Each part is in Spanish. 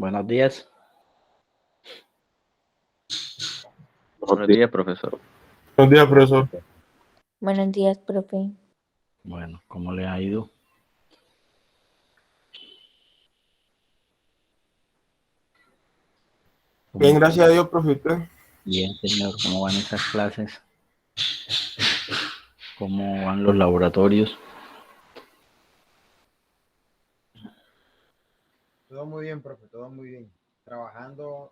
Buenos días. Buenos días, profesor. Buenos días, profesor. Buenos días, profe. Bueno, ¿cómo le ha ido? Bien, gracias a Dios, profe. ¿Usted? Bien, señor. ¿Cómo van esas clases? ¿Cómo van los laboratorios? Todo muy bien, profe, todo muy bien. Trabajando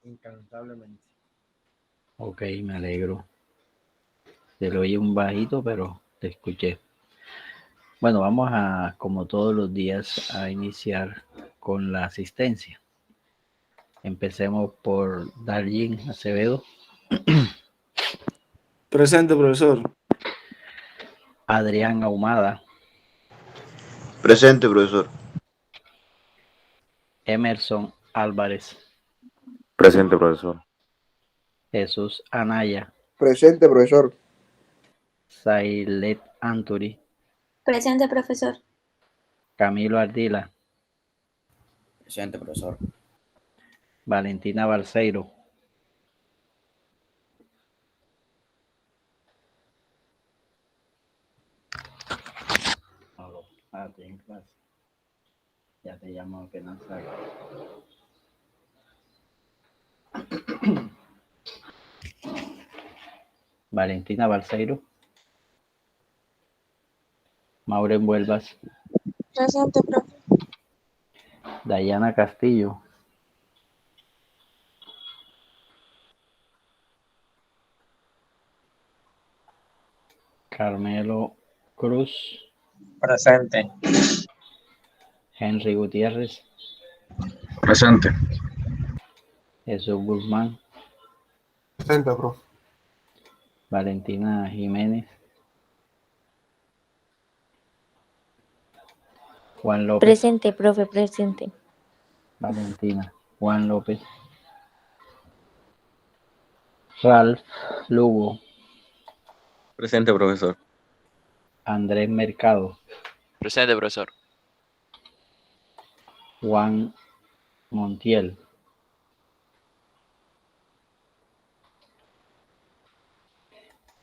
incansablemente. Ok, me alegro. Se lo oye un bajito, pero te escuché. Bueno, vamos a, como todos los días, a iniciar con la asistencia. Empecemos por Darlene Acevedo, Presente, profesor. Adrián Ahumada, Presente, profesor. Emerson Álvarez, Presente, profesor. Jesús Anaya, Presente, profesor. Sailet Anturi, Presente, profesor. Camilo Ardila, Presente, profesor. Valentina Balseiro, en clase. Ya te llamo apenas salga. Valentina Balseiro, Maureen Vuelvas, Presente, profe. Dayana Castillo, Carmelo Cruz, Presente. Henry Gutiérrez, Presente. Jesús Guzmán, Presente, profe. Valentina Jiménez, Juan López, Presente, profe, presente. Valentina, Juan López, Ralph Lugo, Presente, profesor. Andrés Mercado, Presente, profesor. Juan Montiel,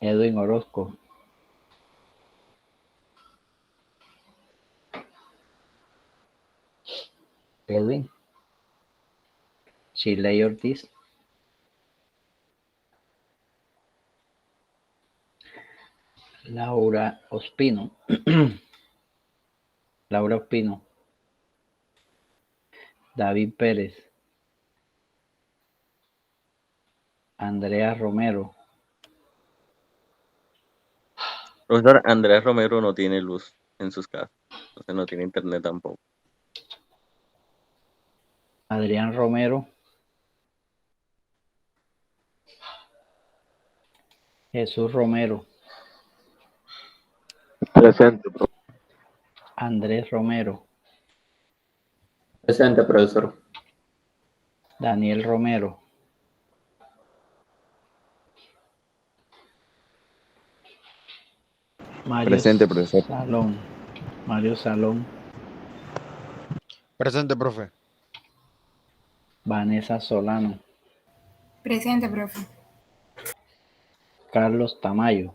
Edwin Orozco, Edwin, Shirley Ortiz, Laura Ospino, Laura Ospino, David Pérez, Andrea Romero, Profesor, Andrés Romero no tiene luz en sus casas. Entonces no tiene internet tampoco. Adrián Romero, Jesús Romero, Presente, profe. Andrés Romero, Presente, profesor. Daniel Romero, Mario Presente, profesor. Salón, Mario Salón, Presente, profe. Vanessa Solano, Presente, profe. Carlos Tamayo,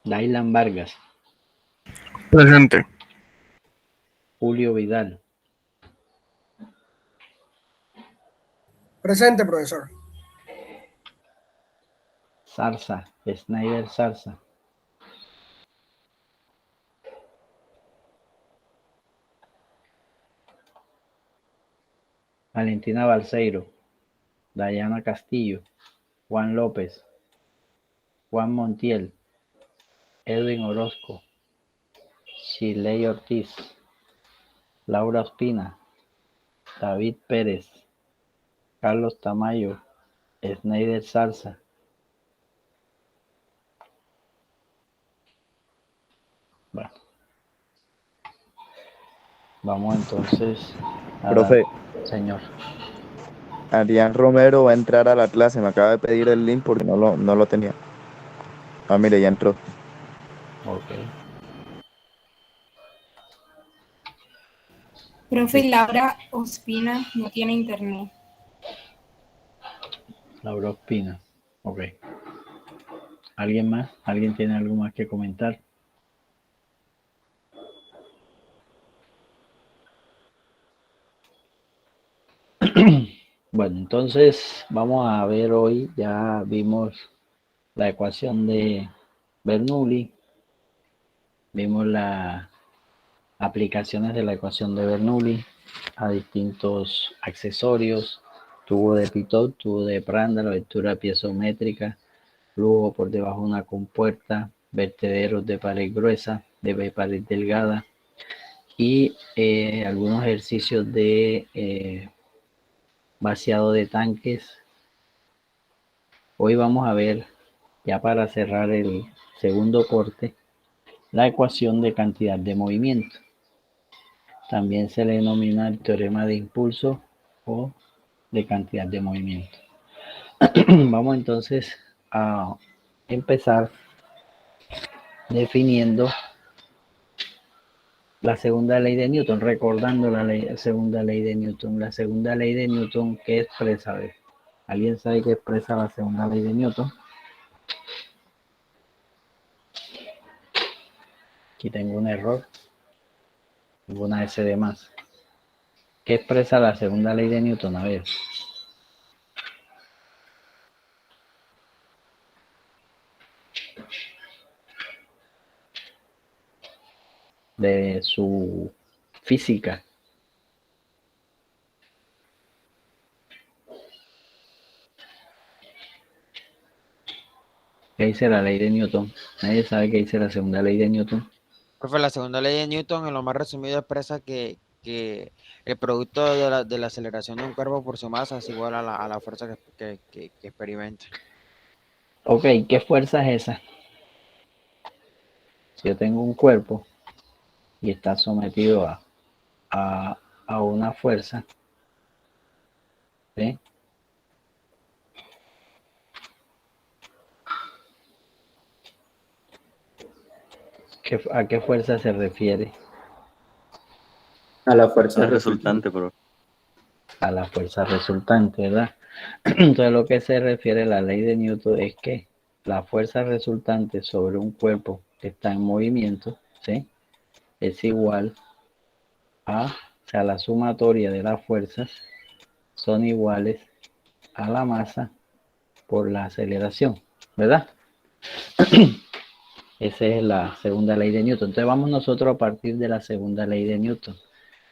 Dailan Vargas, Presente. Julio Vidal, Presente, profesor. Zarza, Snyder Zarza, Valentina Balseiro, Dayana Castillo, Juan López, Juan Montiel, Edwin Orozco, Shirley Ortiz, Laura Ospina, David Pérez, Carlos Tamayo, Snyder Salsa. Bueno, vamos entonces a Profe, señor. Adrián Romero va a entrar a la clase. Me acaba de pedir el link porque no lo tenía. Ah, mire, ya entró. Ok. Profe, Laura Ospina no tiene internet. Laura Ospina. Ok. ¿Alguien más? ¿Alguien tiene algo más que comentar? Bueno, entonces vamos a ver hoy, ya vimos la ecuación de Bernoulli, vimos las aplicaciones de la ecuación de Bernoulli a distintos accesorios, tubo de Pitot, tubo de Prandtl, abertura piezométrica, flujo por debajo de una compuerta, vertederos de pared gruesa, de pared delgada y algunos ejercicios de vaciado de tanques. Hoy vamos a ver, ya para cerrar el segundo corte, la ecuación de cantidad de movimiento. También se le denomina el teorema de impulso o de cantidad de movimiento. Vamos entonces a empezar definiendo la segunda ley de Newton, recordando la segunda ley de Newton. La segunda ley de Newton, ¿qué expresa? A ver, ¿alguien sabe qué expresa la segunda ley de Newton? Aquí tengo un error, tengo una S de más. ¿Qué expresa la segunda ley de Newton? A ver. De su física. ¿Qué dice la ley de Newton? Nadie sabe qué dice la segunda ley de Newton. Profe, la segunda ley de Newton, en lo más resumido, expresa que el producto de la aceleración de un cuerpo por su masa es igual a la fuerza que experimenta. Ok, ¿qué fuerza es esa? Si yo tengo un cuerpo y está sometido a una fuerza, ¿sí? ¿A qué fuerza se refiere? A la fuerza Es resultante, pero A la fuerza resultante, ¿verdad? Entonces lo que se refiere a la ley de Newton es que la fuerza resultante sobre un cuerpo que está en movimiento, ¿sí? Es igual a, o sea, la sumatoria de las fuerzas son iguales a la masa por la aceleración, ¿verdad? Esa es la segunda ley de Newton. Entonces vamos nosotros a partir de la segunda ley de Newton,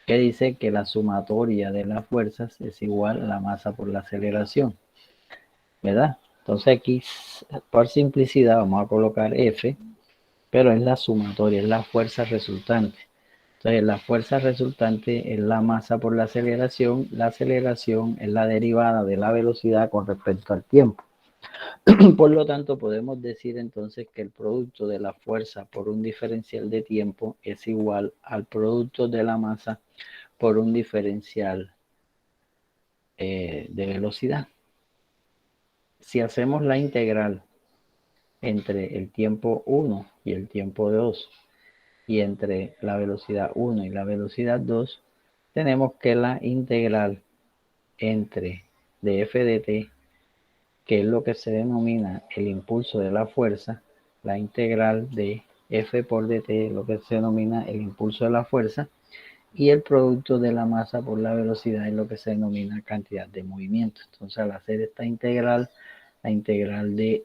que dice que la sumatoria de las fuerzas es igual a la masa por la aceleración, ¿verdad? Entonces aquí, por simplicidad, vamos a colocar F, pero es la sumatoria, es la fuerza resultante. Entonces la fuerza resultante es la masa por la aceleración es la derivada de la velocidad con respecto al tiempo. Por lo tanto, podemos decir entonces que el producto de la fuerza por un diferencial de tiempo es igual al producto de la masa por un diferencial de velocidad. Si hacemos la integral entre el tiempo 1 y el tiempo 2 y entre la velocidad 1 y la velocidad 2, tenemos que la integral entre de f de t, que es lo que se denomina el impulso de la fuerza, la integral de f por dt es lo que se denomina el impulso de la fuerza, y el producto de la masa por la velocidad es lo que se denomina cantidad de movimiento. Entonces, al hacer esta integral, la integral de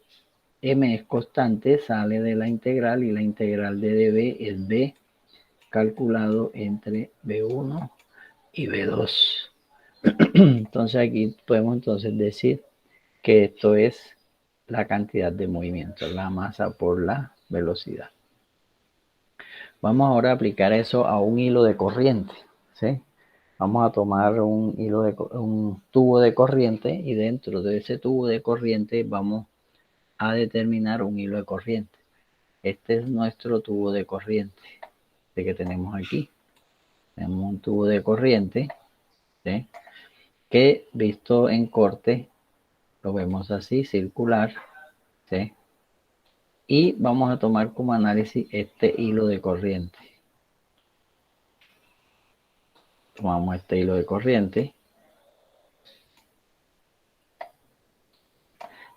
m es constante, sale de la integral, y la integral de db es b calculado entre b1 y b2. Entonces aquí podemos entonces decir que esto es la cantidad de movimiento, la masa por la velocidad. Vamos ahora a aplicar eso a un hilo de corriente, ¿sí? Vamos a tomar un tubo de corriente, y dentro de ese tubo de corriente vamos a determinar un hilo de corriente. Este es nuestro tubo de corriente, que tenemos aquí. Tenemos un tubo de corriente, ¿sí? Que visto en corte lo vemos así, circular, ¿sí? Y vamos a tomar como análisis este hilo de corriente. tomamos este hilo de corriente,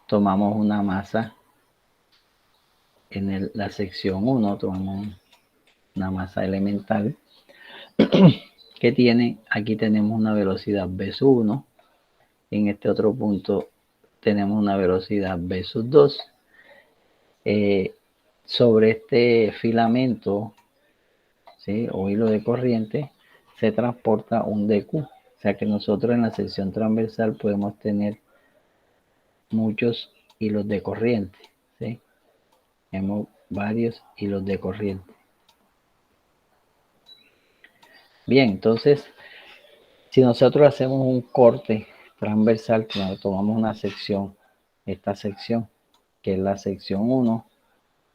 tomamos una masa en la sección 1, tomamos una masa elemental que tiene, aquí tenemos una velocidad v sub 1, en este otro punto tenemos una velocidad v sub 2. Sobre este filamento, ¿sí?, o hilo de corriente se transporta un dq, o sea que nosotros en la sección transversal podemos tener muchos hilos de corriente, ¿sí? Tenemos varios hilos de corriente. Bien, entonces, si nosotros hacemos un corte transversal, tomamos una sección, esta sección, que es la sección 1,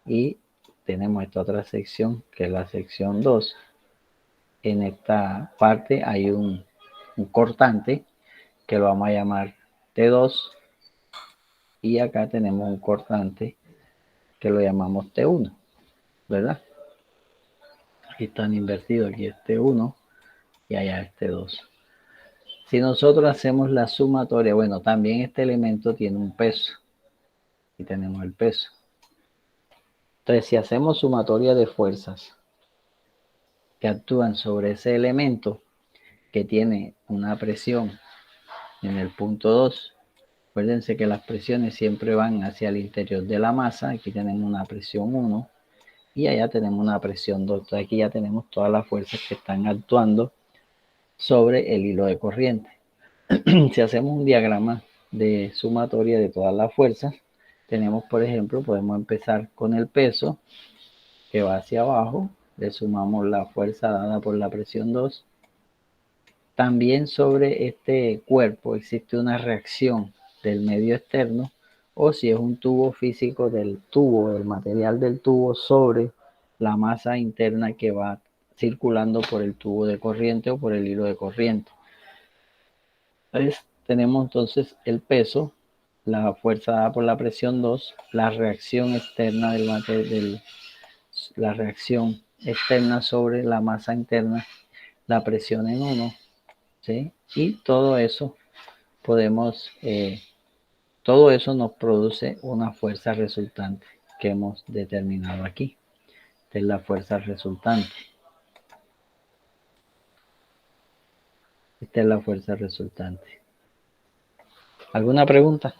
y tenemos esta otra sección, que es la sección 2. En esta parte hay un cortante, que lo vamos a llamar T2, y acá tenemos un cortante, que lo llamamos T1, ¿verdad? Aquí están invertidos, aquí es T1 y allá es T2. Si nosotros hacemos la sumatoria, bueno, también este elemento tiene un peso. Y tenemos el peso. Entonces, si hacemos sumatoria de fuerzas que actúan sobre ese elemento que tiene una presión en el punto 2, acuérdense que las presiones siempre van hacia el interior de la masa. Aquí tenemos una presión 1 y allá tenemos una presión 2. Entonces, aquí ya tenemos todas las fuerzas que están actuando sobre el hilo de corriente. Si hacemos un diagrama de sumatoria de todas las fuerzas, tenemos, por ejemplo, podemos empezar con el peso que va hacia abajo, le sumamos la fuerza dada por la presión 2. También sobre este cuerpo existe una reacción del medio externo, o si es un tubo físico, del tubo, del material del tubo sobre la masa interna que va circulando por el tubo de corriente o por el hilo de corriente. Entonces, tenemos entonces el peso, la fuerza dada por la presión 2, la reacción externa la reacción externa sobre la masa interna, la presión en 1, ¿sí? Y todo eso todo eso nos produce una fuerza resultante que hemos determinado aquí. Esta es la fuerza resultante. Esta es la fuerza resultante. ¿Alguna pregunta?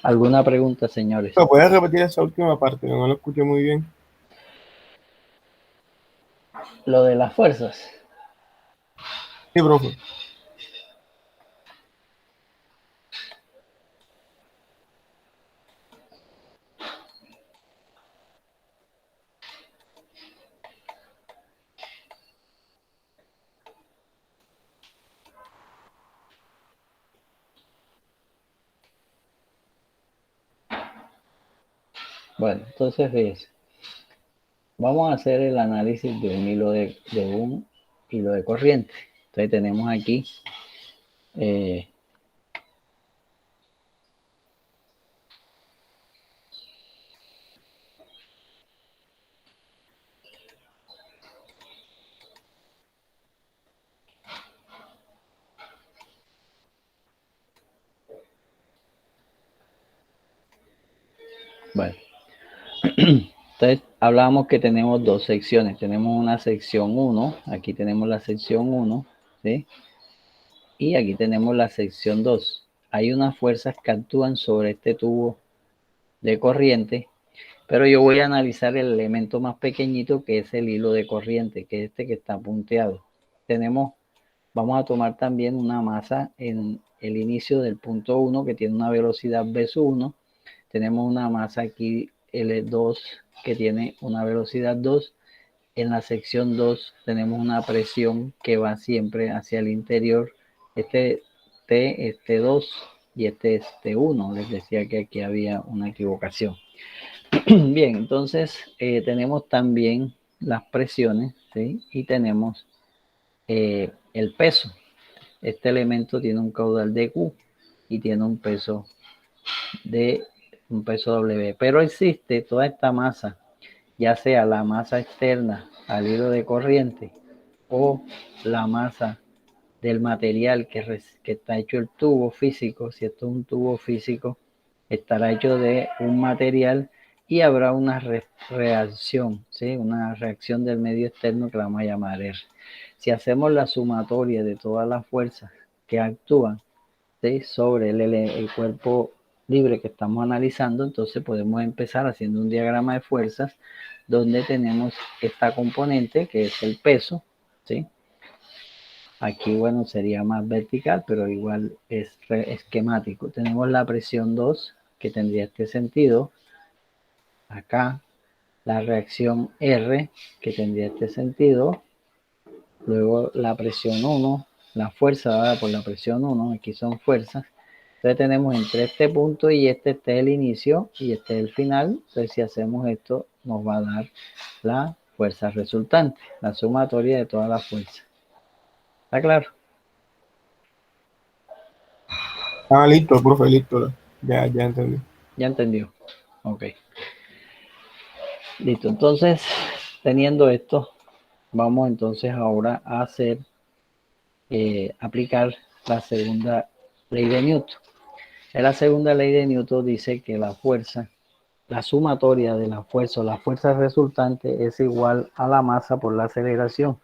¿Alguna pregunta, señores? ¿Me puedes repetir esa última parte? No lo escuché muy bien. Lo de las fuerzas. Sí, profe. Bueno, entonces fíjense. Vamos a hacer el análisis de un hilo de corriente. Entonces tenemos aquí bueno, entonces hablábamos que tenemos dos secciones. Tenemos una sección 1, aquí tenemos la sección 1, ¿sí? Y aquí tenemos la sección 2. Hay unas fuerzas que actúan sobre este tubo de corriente, pero yo voy a analizar el elemento más pequeñito, que es el hilo de corriente, que es este que está punteado. Vamos a tomar también una masa en el inicio del punto 1 que tiene una velocidad v sub 1. Tenemos una masa aquí L2 que tiene una velocidad 2. En la sección 2 tenemos una presión que va siempre hacia el interior. Este T es T2 y este es T1. Les decía que aquí había una equivocación. Bien, entonces tenemos también las presiones, ¿sí? Y tenemos el peso. Este elemento tiene un caudal de Q y tiene un peso de un peso W. Pero existe toda esta masa, ya sea la masa externa al hilo de corriente o la masa del material que está hecho el tubo físico. Si esto es un tubo físico, estará hecho de un material y habrá una reacción, ¿sí? Una reacción del medio externo que la vamos a llamar R. Si hacemos la sumatoria de todas las fuerzas que actúan, ¿sí?, sobre el cuerpo libre que estamos analizando, entonces podemos empezar haciendo un diagrama de fuerzas donde tenemos esta componente que es el peso, ¿sí? Aquí, bueno, sería más vertical, pero igual es esquemático. Tenemos la presión 2, que tendría este sentido. Acá, la reacción R, que tendría este sentido. Luego, la presión 1, la fuerza dada por la presión 1, aquí son fuerzas. Entonces, tenemos entre este punto y este es el inicio y este es el final. Entonces, si hacemos esto, nos va a dar la fuerza resultante, la sumatoria de todas las fuerzas. ¿Está claro? Ah, listo, profe, listo. Ya entendí. Ya entendió. Ok. Listo. Entonces, teniendo esto, vamos entonces ahora a hacer, aplicar la segunda ley de Newton. En la segunda ley de Newton dice que la fuerza, la sumatoria de la fuerza resultante es igual a la masa por la aceleración.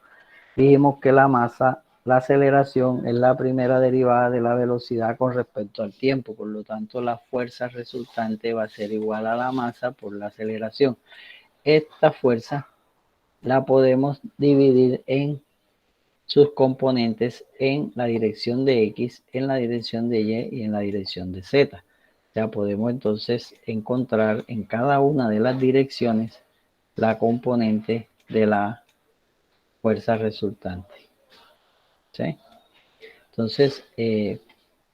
Dijimos que la masa, la aceleración es la primera derivada de la velocidad con respecto al tiempo, por lo tanto la fuerza resultante va a ser igual a la masa por la aceleración. Esta fuerza la podemos dividir en sus componentes en la dirección de X, en la dirección de Y y en la dirección de Z. Ya podemos entonces encontrar en cada una de las direcciones la componente de la fuerza resultante. ¿Sí? Entonces,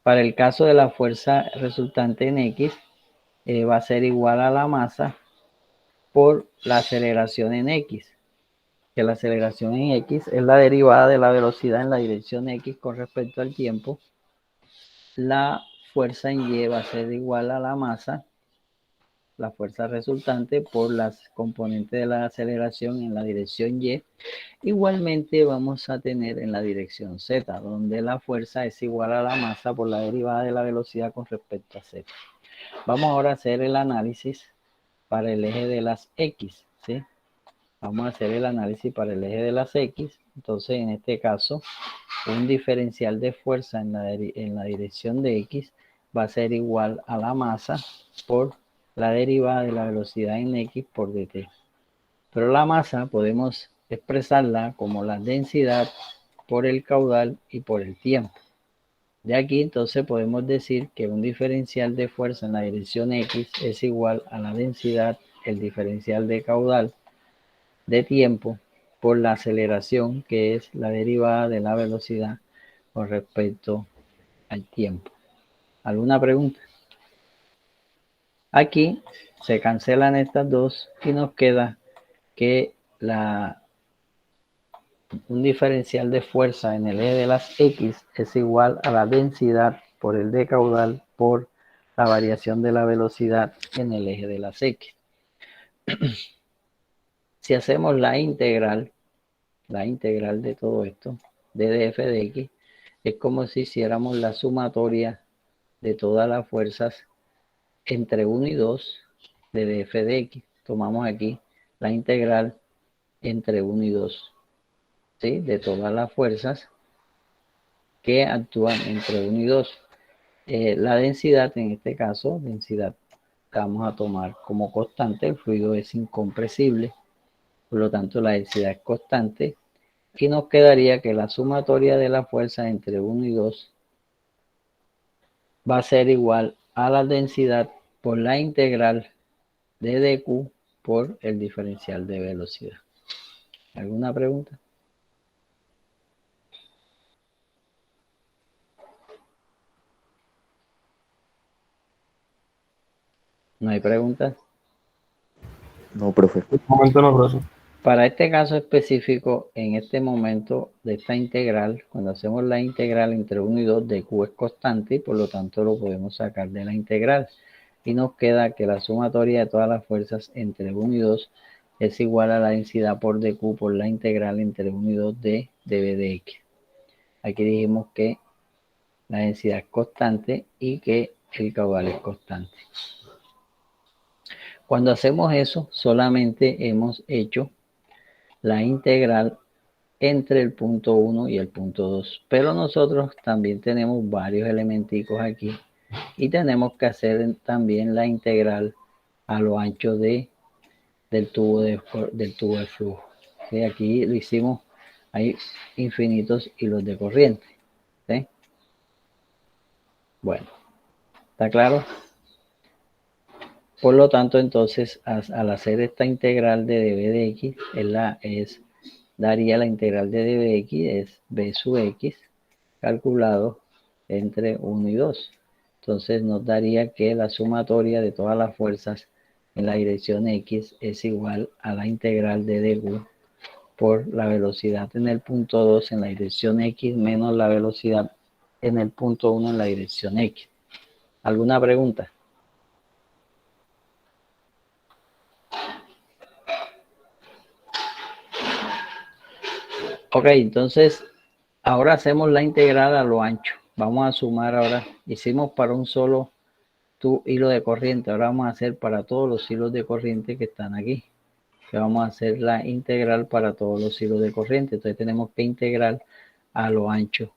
para el caso de la fuerza resultante en X, va a ser igual a la masa por la aceleración en X, que la aceleración en X es la derivada de la velocidad en la dirección X con respecto al tiempo. La fuerza en Y va a ser igual a la masa, la fuerza resultante, por las componentes de la aceleración en la dirección Y. Igualmente vamos a tener en la dirección Z, donde la fuerza es igual a la masa por la derivada de la velocidad con respecto a Z. Vamos ahora a hacer el análisis para el eje de las X, ¿sí? Vamos a hacer el análisis para el eje de las X. Entonces, en este caso, un diferencial de fuerza en la dirección de X va a ser igual a la masa por la derivada de la velocidad en X por dt. Pero la masa podemos expresarla como la densidad por el caudal y por el tiempo. De aquí entonces podemos decir que un diferencial de fuerza en la dirección X es igual a la densidad, el diferencial de caudal de tiempo por la aceleración, que es la derivada de la velocidad con respecto al tiempo. ¿Alguna pregunta? Aquí se cancelan estas dos y nos queda que un diferencial de fuerza en el eje de las X es igual a la densidad por el de caudal por la variación de la velocidad en el eje de las X. Si hacemos la integral de todo esto, de df de X, es como si hiciéramos la sumatoria de todas las fuerzas entre 1 y 2 de df de X. Tomamos aquí la integral entre 1 y 2, ¿sí?, de todas las fuerzas que actúan entre 1 y 2. La densidad, en este caso, densidad que vamos a tomar como constante, el fluido es incompresible, por lo tanto la densidad es constante, y nos quedaría que la sumatoria de las fuerzas entre 1 y 2 va a ser igual a la densidad por la integral de dq por el diferencial de velocidad. ¿Alguna pregunta? ¿No hay preguntas? No, profe. En este momento no, profe. Para este caso específico, en este momento de esta integral, cuando hacemos la integral entre 1 y 2 de q es constante y por lo tanto lo podemos sacar de la integral. y nos queda que la sumatoria de todas las fuerzas entre 1 y 2 es igual a la densidad por dq por la integral entre 1 y 2 de dB de x. Aquí dijimos que la densidad es constante y que el caudal es constante. Cuando hacemos eso, solamente hemos hecho la integral entre el punto 1 y el punto 2. Pero nosotros también tenemos varios elementicos aquí y tenemos que hacer también la integral a lo ancho del tubo de flujo. ¿Sí? Aquí lo hicimos, hay infinitos hilos de corriente. ¿Sí? Bueno, ¿está claro? Por lo tanto, entonces, al hacer esta integral de dB de x, daría la integral de dB de x, es b sub x, calculado entre 1 y 2. Entonces, nos daría que la sumatoria de todas las fuerzas en la dirección x es igual a la integral de dq por la velocidad en el punto 2 en la dirección x menos la velocidad en el punto 1 en la dirección x. ¿Alguna pregunta? Ok, entonces ahora hacemos la integral a lo ancho. Vamos a sumar ahora. Hicimos para un solo hilo de corriente. Ahora vamos a hacer para todos los hilos de corriente que están aquí. Que vamos a hacer la integral para todos los hilos de corriente. Entonces tenemos que integrar a lo ancho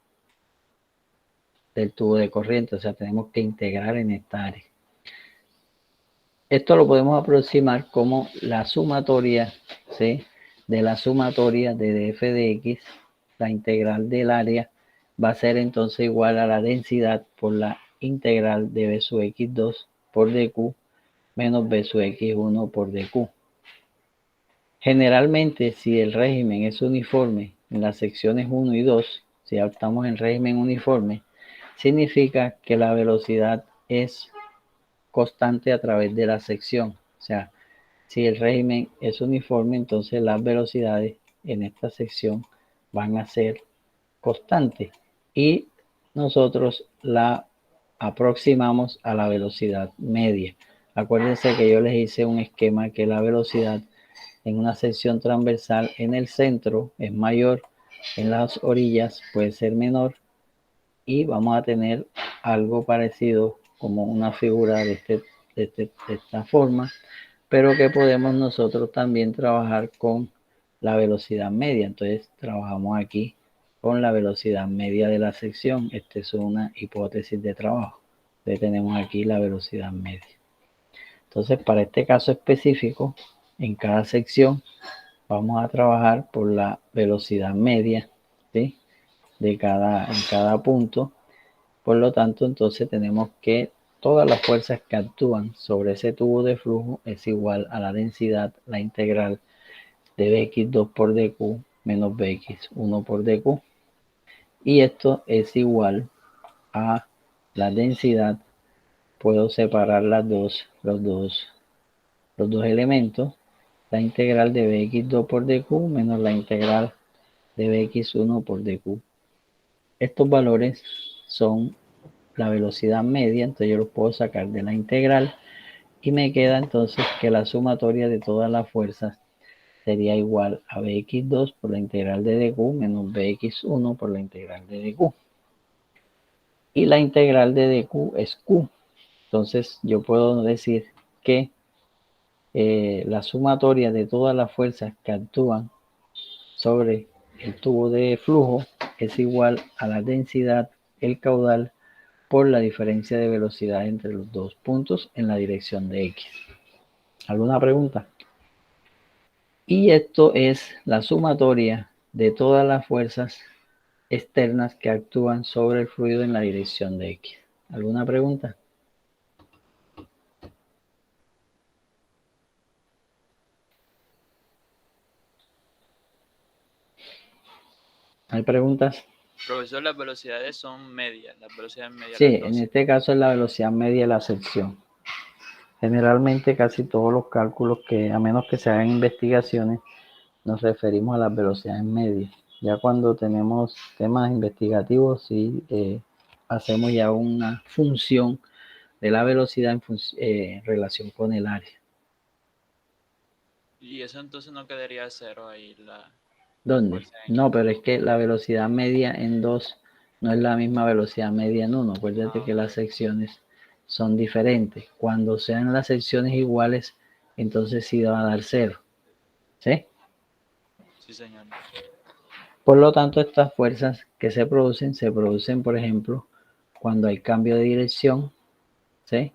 del tubo de corriente. O sea, tenemos que integrar en esta área. Esto lo podemos aproximar como la sumatoria, ¿sí?, de la sumatoria de df de x. La integral del área va a ser entonces igual a la densidad por la integral de b sub x2 por dq menos b sub x1 por dq. Generalmente, si el régimen es uniforme en las secciones 1 y 2, si estamos en régimen uniforme, significa que la velocidad es constante a través de la sección. O sea, si el régimen es uniforme, entonces las velocidades en esta sección van a ser constantes y nosotros la aproximamos a la velocidad media. Acuérdense que yo les hice un esquema que la velocidad en una sección transversal en el centro es mayor, en las orillas puede ser menor y vamos a tener algo parecido como una figura de esta forma, pero que podemos nosotros también trabajar con la velocidad media. Entonces trabajamos aquí con la velocidad media de la sección. Esta es una hipótesis de trabajo. Entonces tenemos aquí la velocidad media. Entonces para este caso específico, en cada sección vamos a trabajar por la velocidad media, ¿sí?, en cada punto. Por lo tanto, entonces tenemos que todas las fuerzas que actúan sobre ese tubo de flujo es igual a la densidad, la integral de bx2 por dq menos bx1 por dq. Y esto es igual a la densidad. Puedo separar los dos elementos. La integral de bx2 por dq menos la integral de bx1 por dq. Estos valores son la velocidad media, entonces yo los puedo sacar de la integral y me queda entonces que la sumatoria de todas las fuerzas sería igual a bx2 por la integral de dq menos bx1 por la integral de dq. Y la integral de dq es q. Entonces yo puedo decir que la sumatoria de todas las fuerzas que actúan sobre el tubo de flujo es igual a la densidad, el caudal, por la diferencia de velocidad entre los dos puntos en la dirección de x. ¿Alguna pregunta? Y esto es la sumatoria de todas las fuerzas externas que actúan sobre el fluido en la dirección de x. ¿Alguna pregunta? ¿Hay preguntas? Profesor, las velocidades son medias, las velocidades medias. Sí, en este caso es la velocidad media de la sección. Generalmente casi todos los cálculos que, a menos que se hagan investigaciones, nos referimos a las velocidades medias. Ya cuando tenemos temas investigativos, sí hacemos ya una función de la velocidad en relación con el área. Y eso entonces no quedaría cero ahí. ¿Dónde? No, pero es que la velocidad media en 2 no es la misma velocidad media en 1. Acuérdate que las secciones son diferentes. Cuando sean las secciones iguales, entonces sí va a dar 0. ¿Sí? Sí, señor. Por lo tanto, estas fuerzas que se producen, por ejemplo, cuando hay cambio de dirección, ¿sí?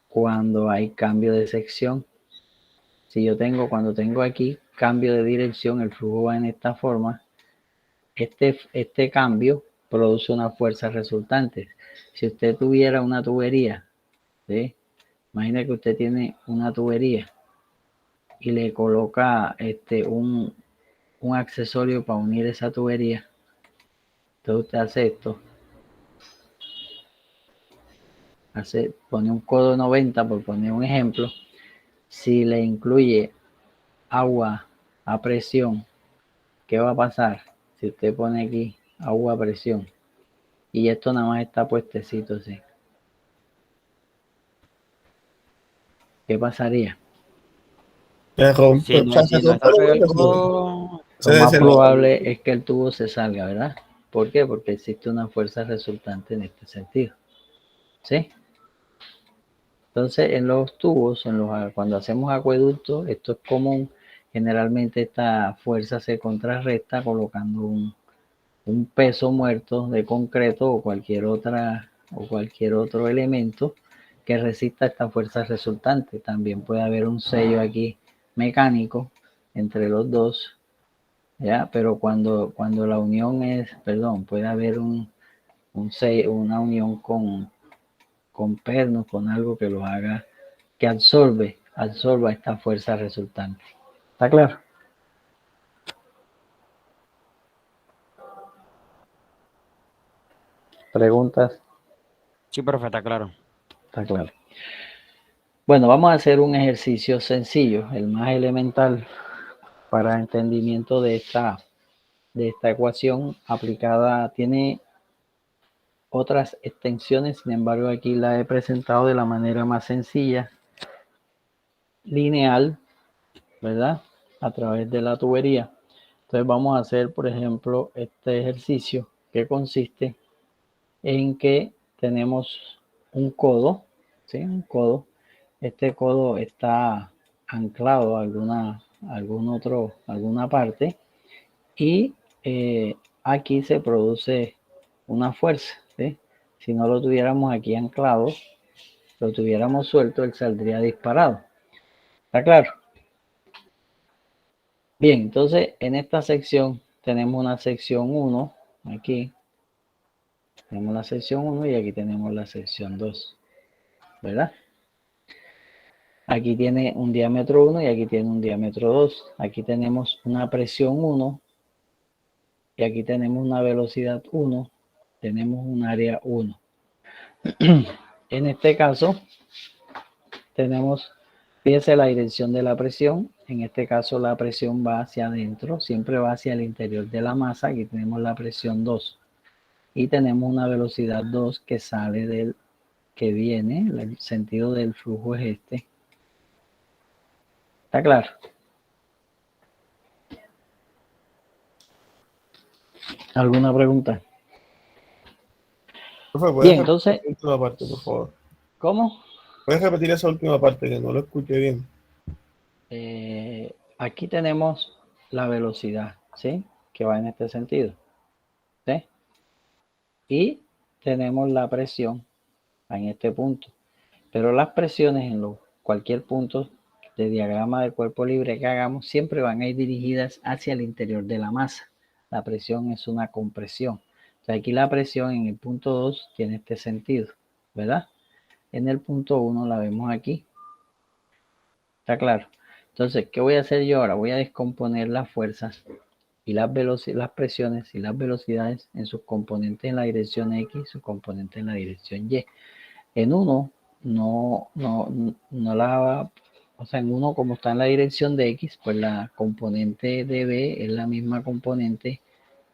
Cuando hay cambio de sección. Si yo cuando tengo aquí cambio de dirección, el flujo va en esta forma. Este cambio produce una fuerza resultante. Si usted tuviera una tubería, ¿sí? Imagina que usted tiene una tubería y le coloca un accesorio para unir esa tubería. Entonces usted hace esto. Pone un codo 90 por poner un ejemplo. Si le incluye agua a presión, ¿qué va a pasar? Si usted pone aquí agua a presión y esto nada más está puestecito así, ¿qué pasaría? Se rompe, Si o no, sea, si se no rompe está pegado el el codo, Lo más se probable es que el tubo se salga, ¿verdad? ¿Por qué? Porque existe una fuerza resultante en este sentido. ¿Sí? Entonces, en los tubos, cuando hacemos acueductos, esto es común. Generalmente esta fuerza se contrarresta colocando un peso muerto de concreto o cualquier otro elemento que resista esta fuerza resultante. También puede haber un sello aquí mecánico entre los dos, ¿ya? Pero cuando la unión puede haber una unión con pernos, con algo que lo haga, que absorba esta fuerza resultante. ¿Está claro? ¿Preguntas? sí, profe, está claro. Está claro. Bueno, vamos a hacer un ejercicio sencillo, el más elemental para entendimiento de esta ecuación aplicada. Tiene otras extensiones, sin embargo aquí la he presentado de la manera más sencilla, lineal, ¿verdad? A través de la tubería. Entonces vamos a hacer, por ejemplo, este ejercicio que consiste en que tenemos un codo, ¿sí? Un codo. Este codo está anclado a alguna parte y aquí se produce una fuerza, ¿sí? Si no lo tuviéramos aquí anclado, lo tuviéramos suelto, él saldría disparado. ¿Está claro? Bien, entonces en esta sección tenemos una sección 1, aquí tenemos la sección 1 y aquí tenemos la sección 2, ¿verdad? Aquí tiene un diámetro 1 y aquí tiene un diámetro 2. Aquí tenemos una presión 1 y aquí tenemos una velocidad 1. Tenemos un área 1. En este caso, fíjense la dirección de la presión. En este caso, la presión va hacia adentro, siempre va hacia el interior de la masa. Aquí tenemos la presión 2. Y tenemos una velocidad 2 que que viene, el sentido del flujo es este. ¿Está claro? ¿Alguna pregunta? Profe, Bien, entonces, esa última parte, por favor. ¿cómo? ¿Puedes repetir esa última parte que no lo escuché bien? Aquí tenemos la velocidad, ¿sí? Que va en este sentido, ¿sí? Y tenemos la presión en este punto. Pero las presiones en cualquier punto de diagrama de cuerpo libre que hagamos siempre van a ir dirigidas hacia el interior de la masa. La presión es una compresión. O sea, aquí la presión en el punto 2 tiene este sentido, ¿verdad? En el punto 1 la vemos aquí. ¿Está claro? Entonces, ¿qué voy a hacer yo ahora? Voy a descomponer las fuerzas y las presiones y las velocidades en sus componentes en la dirección X y sus componentes en la dirección Y. En uno, en uno como está en la dirección de X, pues la componente de B es la misma componente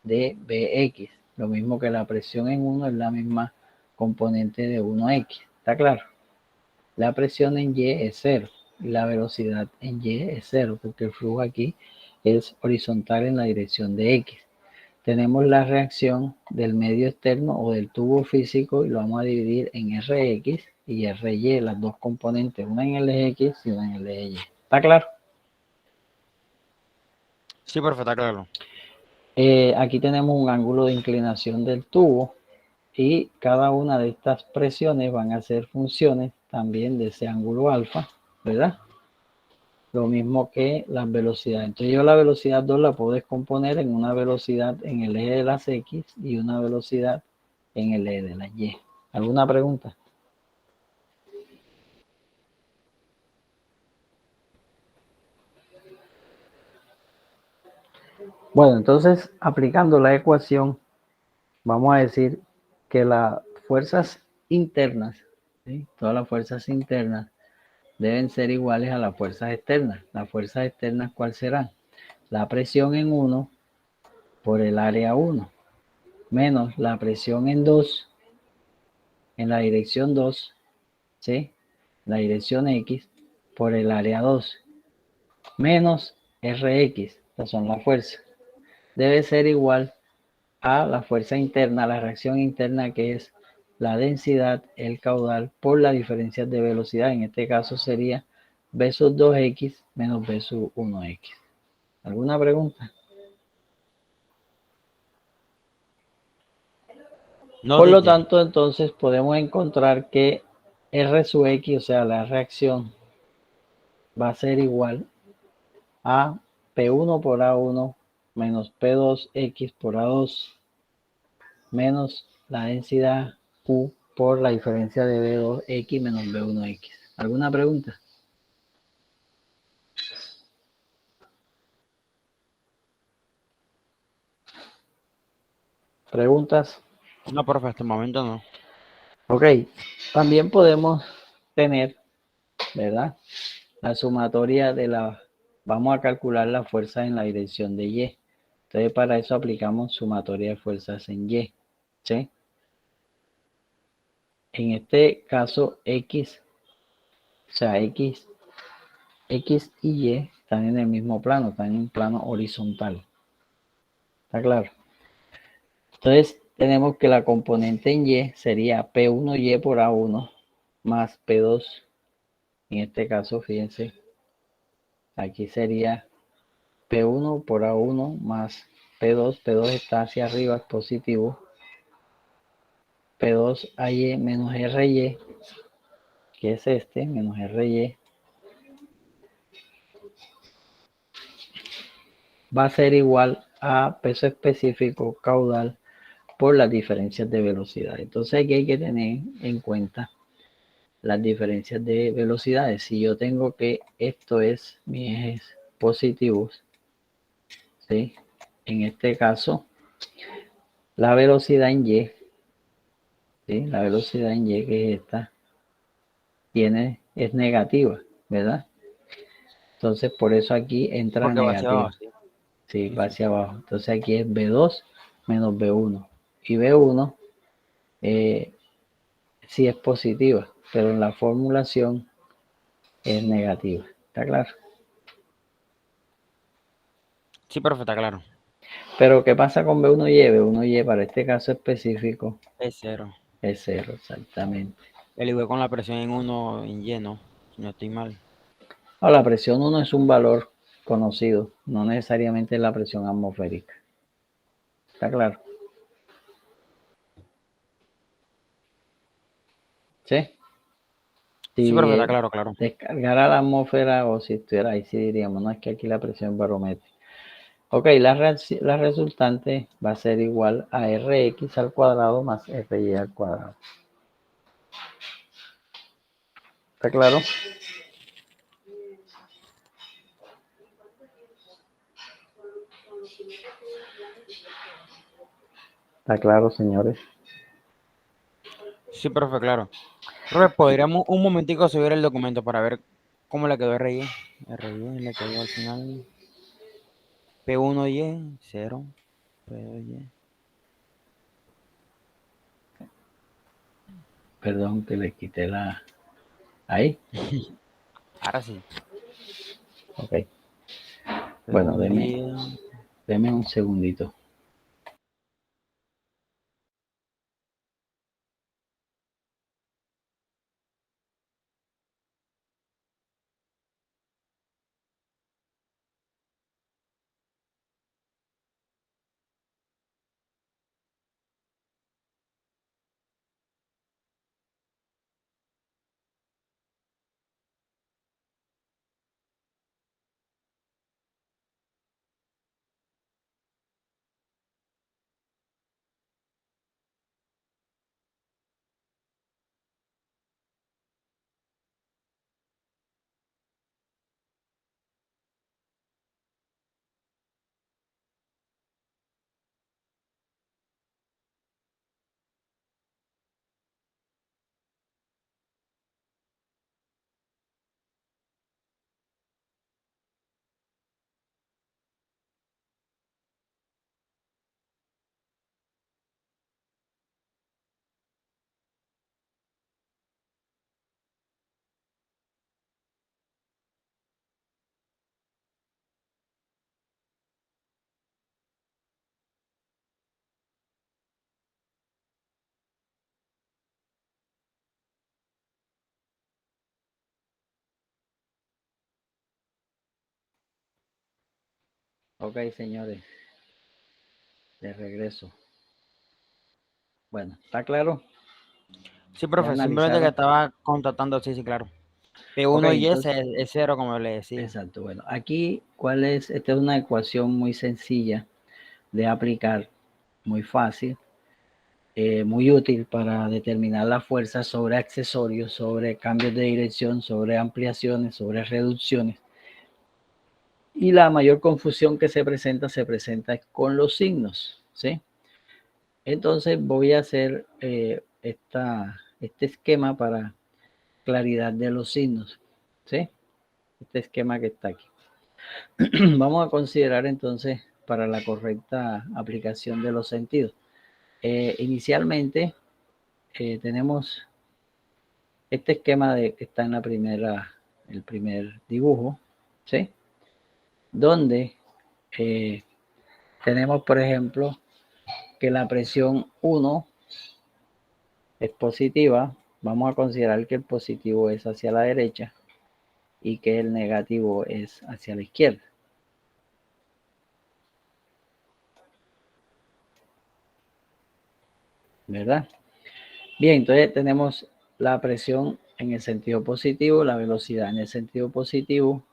de BX. Lo mismo que la presión en uno es la misma componente de 1x. ¿Está claro? La presión en Y es 0 y la velocidad en Y es 0 porque el flujo aquí es horizontal en la dirección de X. Tenemos la reacción del medio externo o del tubo físico y lo vamos a dividir en Rx y Ry, las dos componentes, una en el eje X y una en el eje Y. ¿Está claro? Sí, profe, está claro. Aquí tenemos un ángulo de inclinación del tubo y cada una de estas presiones van a ser funciones también de ese ángulo alfa, ¿verdad? Lo mismo que las velocidades. Entonces yo la velocidad 2 la puedo descomponer en una velocidad en el eje de las X y una velocidad en el eje de las Y. ¿Alguna pregunta? Bueno, entonces aplicando la ecuación, vamos a decir que las fuerzas internas, ¿sí? Todas las fuerzas internas deben ser iguales a las fuerzas externas. Las fuerzas externas, ¿cuáles serán? La presión en 1 por el área 1 menos la presión en 2 en la dirección 2, ¿sí? La dirección X por el área 2 menos Rx, estas son las fuerzas. Debe ser igual a la fuerza interna, la reacción interna, que es la densidad, el caudal, por la diferencia de velocidad. En este caso sería V sub 2x menos V sub 1x. ¿Alguna pregunta? No, Por lo teacher. tanto, entonces podemos encontrar que R sub x, o sea, la reacción, va a ser igual a P1 por A1 menos P2X por A2 menos la densidad Q por la diferencia de B2X menos B1X. ¿Alguna pregunta? ¿Preguntas? No, profe, hasta el momento no. Ok, también podemos tener, ¿verdad? La sumatoria de la... Vamos a calcular la fuerza en la dirección de Y. Entonces, para eso aplicamos sumatoria de fuerzas en Y, ¿sí? En este caso, X, o sea, X y Y están en el mismo plano, están en un plano horizontal. ¿Está claro? Entonces, tenemos que la componente en Y sería P1Y por A1 más P2. En este caso, fíjense, aquí sería P1 por A1 más P2. P2 está hacia arriba, es positivo. P2 AY menos RY, que es este, menos RY, va a ser igual a peso específico caudal por las diferencias de velocidad. Entonces aquí hay que tener en cuenta las diferencias de velocidades. Si yo tengo que esto es mis ejes positivos, ¿sí? En este caso, la velocidad en Y, ¿sí? La velocidad en Y, que es esta, es negativa, ¿verdad? Entonces por eso aquí entra Porque va hacia abajo, negativa. sí. Sí, va hacia abajo. Entonces aquí es B2 menos B1. Y B1 sí es positiva, pero en la formulación es negativa. ¿Está claro? Sí, profe, está claro. Pero ¿qué pasa con B1Y? B1Y para este caso específico Es 0. es 0, exactamente. El igual con la presión en 1 en lleno, si no estoy mal. No, la presión 1 es un valor conocido, no necesariamente la presión atmosférica. ¿Está claro? ¿Sí? Sí, Si profe, está claro, claro. descargara la atmósfera o si estuviera ahí, sí diríamos, no es que aquí la presión barométrica. Ok, la resultante va a ser igual a Rx al cuadrado más Ry al cuadrado. ¿Está claro? ¿Está claro, señores? Sí, profe, claro. Profe, ¿podríamos un momentico subir el documento para ver cómo le quedó RY? RY le quedó al final P1Y, 0. P2Y. Perdón que le quité la... Ahí. Ahora sí. Ok. Bueno, deme un segundito. Ok, señores. De regreso. Bueno, ¿está claro? Sí, profe, simplemente que estaba contratando, sí, claro. P1 Okay, y entonces, S es 0, como le decía. Exacto, bueno, aquí, esta es una ecuación muy sencilla de aplicar, muy fácil, muy útil para determinar la fuerza sobre accesorios, sobre cambios de dirección, sobre ampliaciones, sobre reducciones. Y la mayor confusión que se presenta con los signos, ¿sí? Entonces voy a hacer este esquema para claridad de los signos, ¿sí? Este esquema que está aquí. Vamos a considerar entonces para la correcta aplicación de los sentidos. Inicialmente tenemos este esquema que está en el primer dibujo, ¿sí? Donde tenemos, por ejemplo, que la presión 1 es positiva. Vamos a considerar que el positivo es hacia la derecha y que el negativo es hacia la izquierda. ¿Verdad? Bien, entonces tenemos la presión en el sentido positivo, la velocidad en el sentido positivo.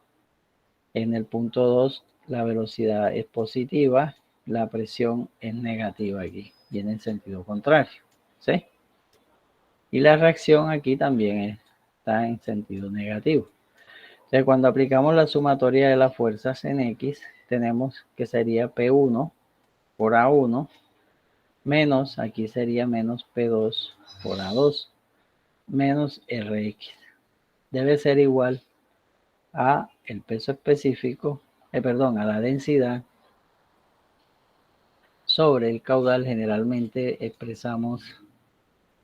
En el punto 2, la velocidad es positiva, la presión es negativa aquí, y en el sentido contrario, ¿sí? Y la reacción aquí también está en sentido negativo. Entonces, cuando aplicamos la sumatoria de las fuerzas en X, tenemos que sería P1 por A1, menos, aquí sería menos P2 por A2, menos Rx. Debe ser igual a el peso específico, a la densidad sobre el caudal. Generalmente expresamos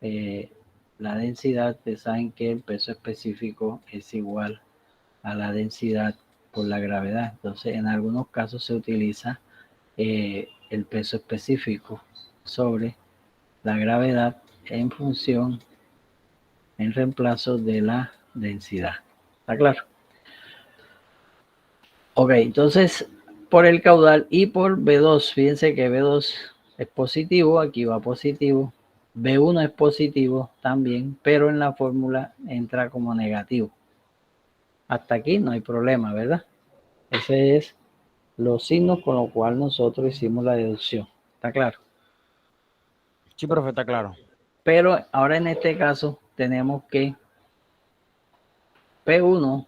la densidad. Ustedes saben que el peso específico es igual a la densidad por la gravedad. Entonces, en algunos casos se utiliza el peso específico sobre la gravedad en reemplazo de la densidad. ¿Está claro? Ok, entonces por el caudal y por B2, fíjense que B2 es positivo, aquí va positivo, B1 es positivo también, pero en la fórmula entra como negativo. Hasta aquí no hay problema, ¿verdad? Ese es los signos con los cuales nosotros hicimos la deducción. ¿Está claro? Sí, profe, está claro. Pero ahora en este caso tenemos que P1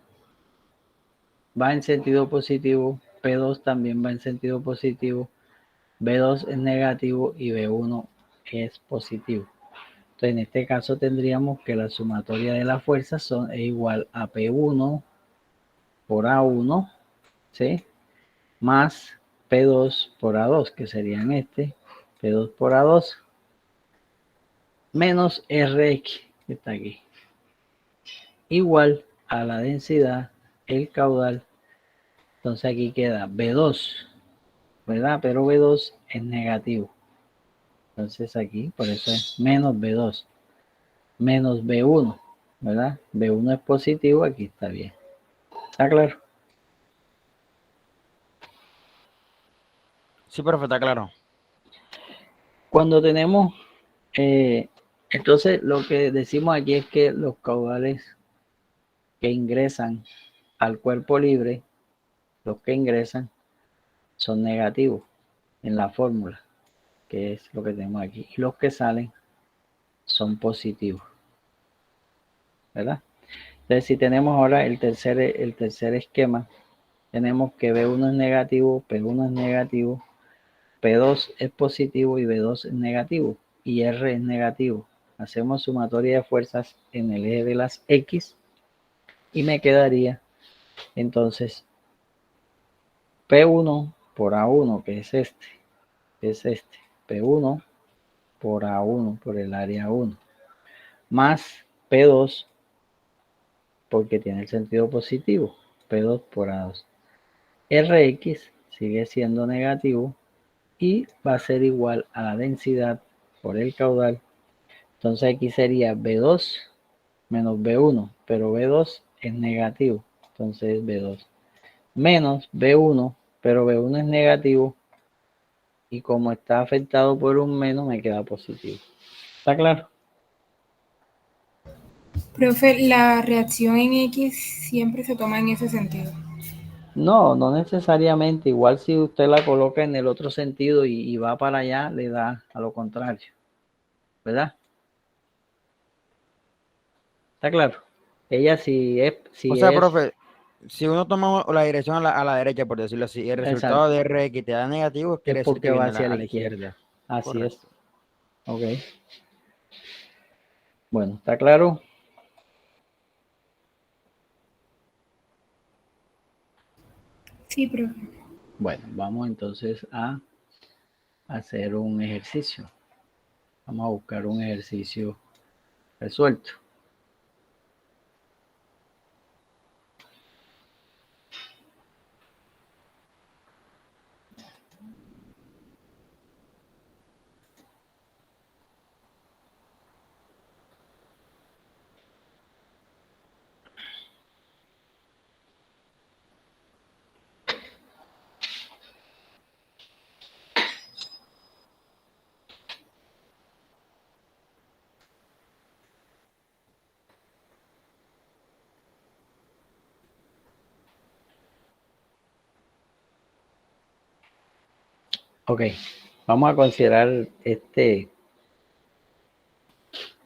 va en sentido positivo, P2 también va en sentido positivo, B2 es negativo y B1 es positivo. Entonces, en este caso tendríamos que la sumatoria de las fuerzas es igual a P1 por A1, ¿sí? Más P2 por A2, que serían P2 por A2, menos Rx. que está aquí, igual a la densidad, el caudal. Entonces aquí queda B2, ¿verdad? Pero B2 es negativo. Entonces aquí, por eso es menos B2, menos B1, ¿verdad? B1 es positivo, aquí está bien. ¿Está claro? Sí, profe, está claro. Cuando tenemos, entonces lo que decimos aquí es que los caudales que ingresan al cuerpo libre, los que ingresan, son negativos en la fórmula, que es lo que tenemos aquí. Y los que salen son positivos, ¿verdad? Entonces, si tenemos ahora el tercer esquema, tenemos que B1 es negativo, P1 es negativo, P2 es positivo y B2 es negativo y R es negativo. Hacemos sumatoria de fuerzas en el eje de las X y me quedaría entonces P1 por A1, que es este, P1 por A1, por el área 1, más P2, porque tiene el sentido positivo, P2 por A2. Rx sigue siendo negativo y va a ser igual a la densidad por el caudal. Entonces aquí sería B2 menos B1, pero B2 es negativo, entonces B2 menos B1, pero B1 es negativo y como está afectado por un menos me queda positivo. ¿Está claro? Profe, la reacción en X siempre se toma en ese sentido. No, no necesariamente. Igual si usted la coloca en el otro sentido y va para allá, le da a lo contrario. ¿Verdad? ¿Está claro? Ella O sea, profe, si uno toma la dirección a la derecha, por decirlo así, y el resultado Exacto. de RX te da negativo, quiere Es decir porque que va viene hacia a la la izquierda. Así Correcto. es. Ok. Bueno, ¿está claro? Sí, profe. Bueno, vamos entonces a hacer un ejercicio. Vamos a buscar un ejercicio resuelto. Ok, vamos a considerar este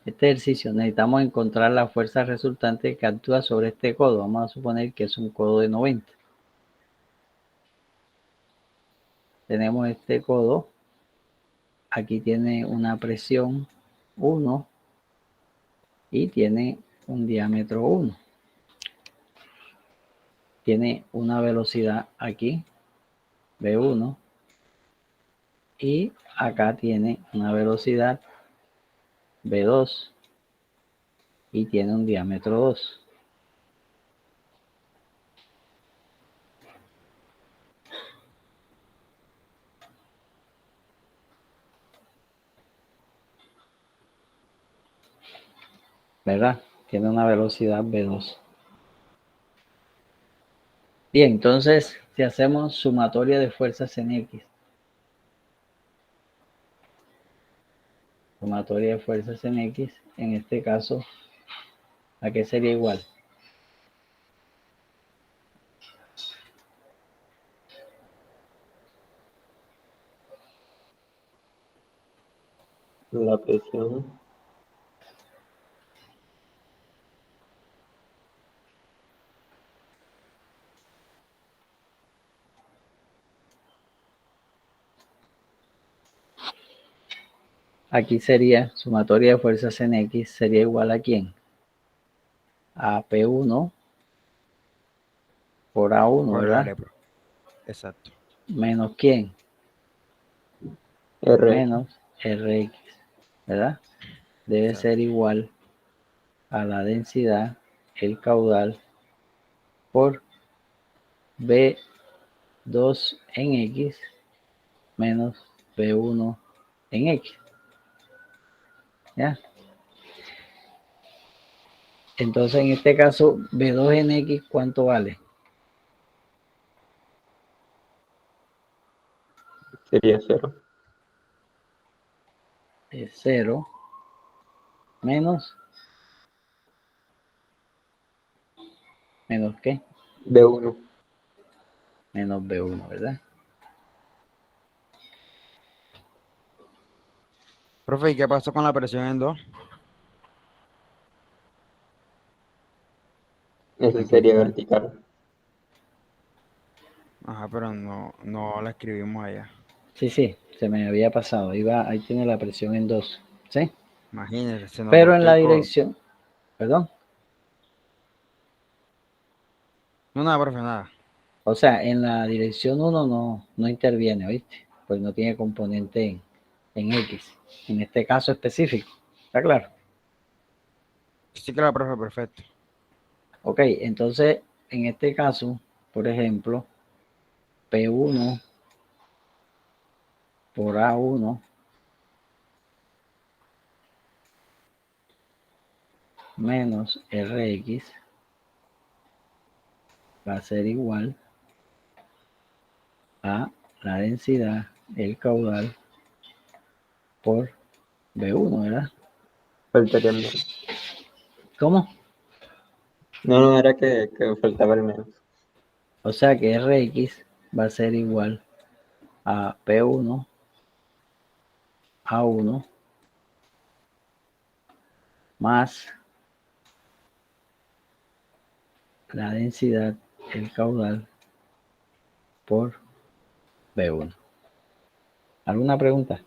ejercicio. Necesitamos encontrar la fuerza resultante que actúa sobre este codo. Vamos a suponer que es un codo de 90. Tenemos este codo. Aquí tiene una presión 1 y tiene un diámetro 1. Tiene una velocidad aquí, V1, y acá tiene una velocidad V2 y tiene un diámetro 2. ¿Verdad? Tiene una velocidad V2. Bien, entonces, si hacemos sumatoria de fuerzas en X, sumatoria de fuerzas en X, en este caso, ¿a qué sería igual? La presión. Aquí sería sumatoria de fuerzas en X, sería igual a ¿quién? A P1 por A1, Por el ¿verdad? área, profe. Exacto. Menos ¿quién? R. Menos Rx, ¿verdad? Debe Exacto. ser igual a la densidad, el caudal, por B2 en X menos B1 en X. ¿Ya? Entonces, en este caso, B2 en X, ¿cuánto vale? Sería 0. Es 0 menos ¿qué? B1. Menos B1, ¿verdad? Profe, ¿y qué pasó con la presión en 2? Eso sería vertical. Ajá, pero no la escribimos allá. Sí, se me había pasado. Ahí tiene la presión en 2, ¿sí? Imagínense, se nos Pero en volteó la el codo. dirección, perdón. No, nada, profe, nada. O sea, en la dirección 1 no interviene, ¿oíste? Pues no tiene componente en X. En este caso específico. ¿Está claro? Sí, claro, profe, perfecto. Ok, entonces, en este caso, por ejemplo, P1 por A1 menos Rx va a ser igual a la densidad, el caudal, por B1, ¿verdad? Faltaría el menos. ¿Cómo? No, era que faltaba el menos. O sea que Rx va a ser igual a P1 A1 más la densidad, el caudal, por B1. ¿Alguna pregunta?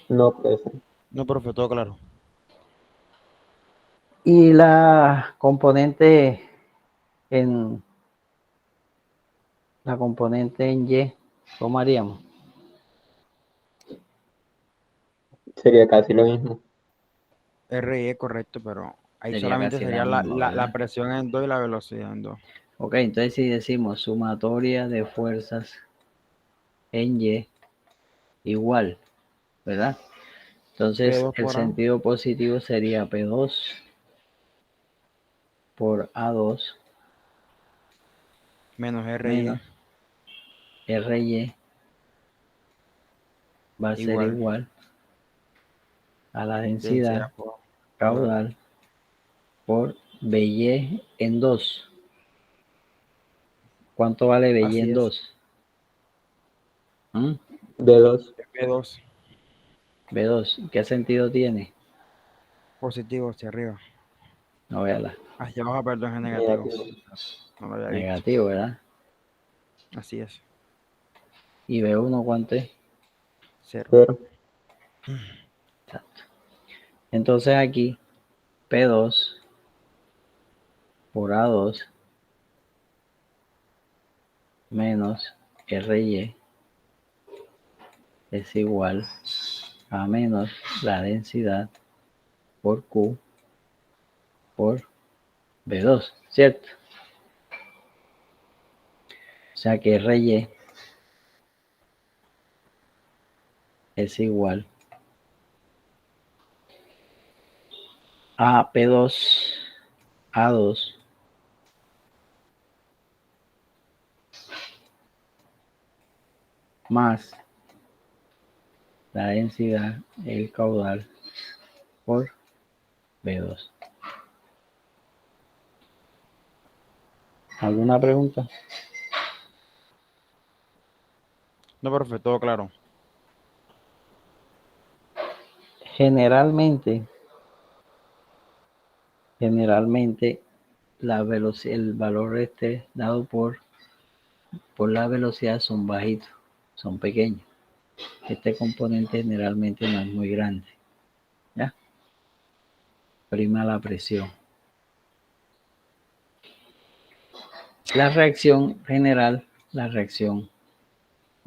No, profe. No, profe, todo claro. Y la componente en Y, ¿cómo haríamos? Sería casi lo mismo. RI es correcto, pero ahí Sería solamente casi sería la misma, la ¿verdad? presión en 2 y la velocidad en 2. Ok, entonces si decimos sumatoria de fuerzas en Y igual, ¿verdad? Entonces P2 el por A sentido positivo sería P2 por A2 menos RI menos RY va a ser igual. igual a la Densidad densidad por caudal. caudal por BY en 2. ¿Cuánto vale BY Así en es. 2? B2. P2 B2. ¿Qué sentido tiene? positivo hacia arriba. No, véala. Hacia abajo, perdón, es negativo. Negativo. No lo había visto. Negativo, ¿verdad? Así es. ¿Y B1 cuánto es? 0. 0. Exacto. Entonces aquí P2 por A2 menos RY es igual a menos la densidad por Q por B2, ¿cierto? O sea que RY es igual a P2 A2 más la densidad, el caudal, por B2. ¿Alguna pregunta? No, profe, todo claro. Generalmente la velocidad, el valor dado por la velocidad son bajitos, son pequeños. Este componente generalmente no es muy grande. ¿Ya? Prima la presión. La reacción general, la reacción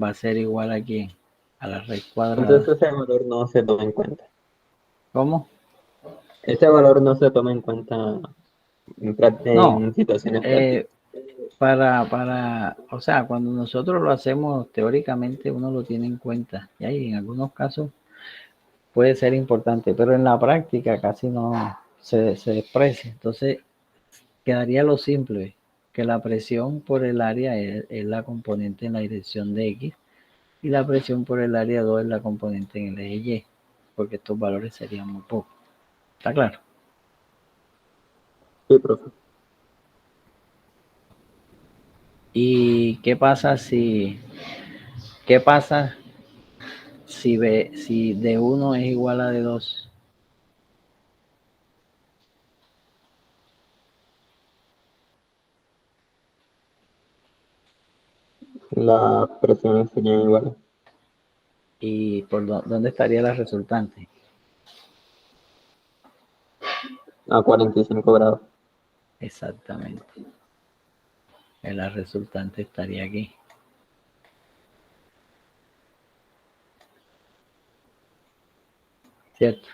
va a ser igual a quién? A la raíz cuadrada. Entonces ese valor no se toma en cuenta. ¿Cómo? Ese valor no se toma en cuenta No, en situaciones prácticas. o sea, cuando nosotros lo hacemos teóricamente uno lo tiene en cuenta y ahí en algunos casos puede ser importante, pero en la práctica casi no se desprecia. Entonces quedaría lo simple, que la presión por el área es la componente en la dirección de X y la presión por el área 2 es la componente en el eje Y, porque estos valores serían muy pocos. ¿Está claro? Sí, profe. ¿Y qué pasa si si de 1 es igual a de 2? Las presiones serían iguales. ¿Y por dónde estaría la resultante? A 45 grados. Exactamente. La resultante estaría aquí. ¿Cierto?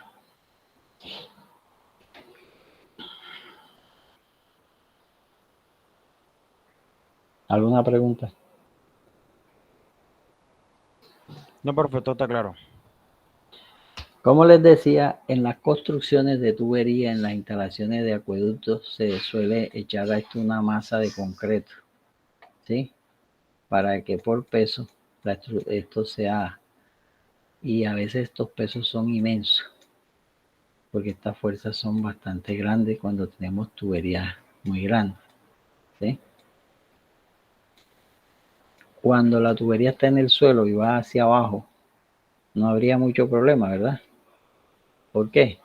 ¿Alguna pregunta? No, profe, todo está claro. Como les decía, en las construcciones de tubería, en las instalaciones de acueductos, se suele echar a esto una masa de concreto, ¿sí? Para que por peso esto sea, y a veces estos pesos son inmensos, porque estas fuerzas son bastante grandes cuando tenemos tuberías muy grandes, ¿sí? Cuando la tubería está en el suelo y va hacia abajo, no habría mucho problema, ¿verdad? ¿Por qué?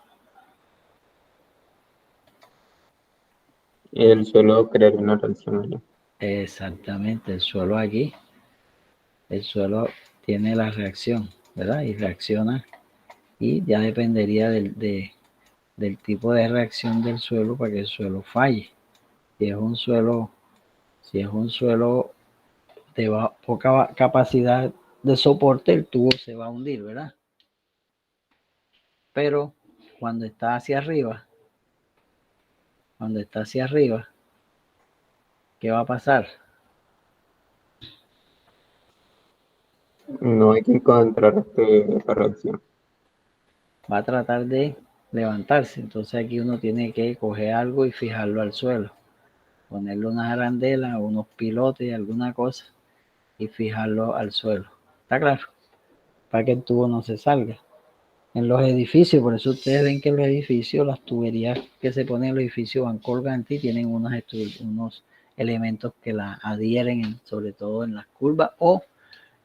El suelo crearía una reacción allá. Exactamente, el suelo aquí, el suelo tiene la reacción, ¿verdad? Y reacciona y ya dependería del tipo de reacción del suelo para que el suelo falle. Si es un suelo de poca capacidad de soporte, el tubo se va a hundir, ¿verdad? Pero cuando está hacia arriba, ¿qué va a pasar? No hay que encontrar esta reacción. Va a tratar de levantarse. Entonces aquí uno tiene que coger algo y fijarlo al suelo. Ponerle unas arandelas, unos pilotes, alguna cosa y fijarlo al suelo. ¿Está claro? Para que el tubo no se salga. En los edificios, por eso ustedes ven que en los edificios, las tuberías que se ponen en los edificios van colgantes y tienen unos elementos que la adhieren, sobre todo en las curvas, o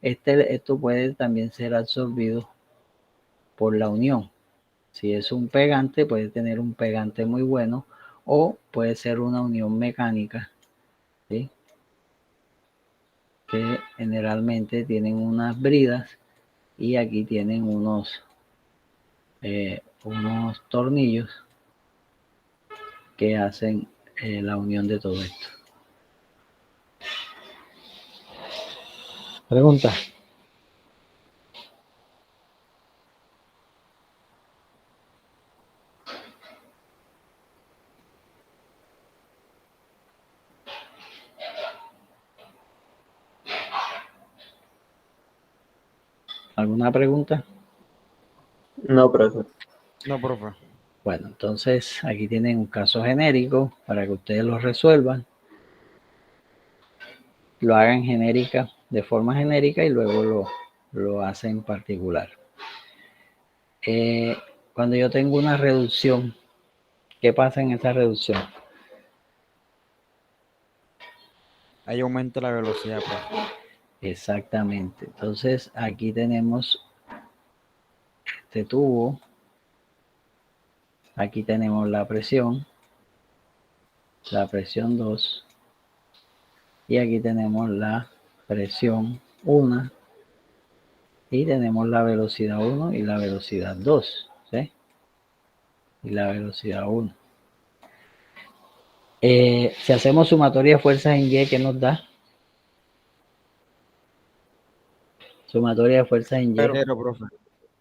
esto puede también ser absorbido por la unión. Si es un pegante, puede tener un pegante muy bueno o puede ser una unión mecánica, ¿sí? Que generalmente tienen unas bridas y aquí tienen unos tornillos que hacen la unión de todo esto. Pregunta. ¿Alguna pregunta? No, profe. No, profe. Bueno, entonces aquí tienen un caso genérico para que ustedes lo resuelvan. Lo hagan genérica, de forma genérica y luego lo hacen particular. Cuando yo tengo una reducción, ¿qué pasa en esa reducción? Ahí aumenta la velocidad, profe. Exactamente. Entonces aquí tenemos este tubo. Aquí tenemos la presión 2. Y aquí tenemos la presión 1. Y tenemos la velocidad 1 y la velocidad 2. ¿Sí? Y la velocidad 1. Si hacemos sumatoria de fuerzas en Y, ¿qué nos da? Sumatoria de fuerzas en Y. Cero, profe.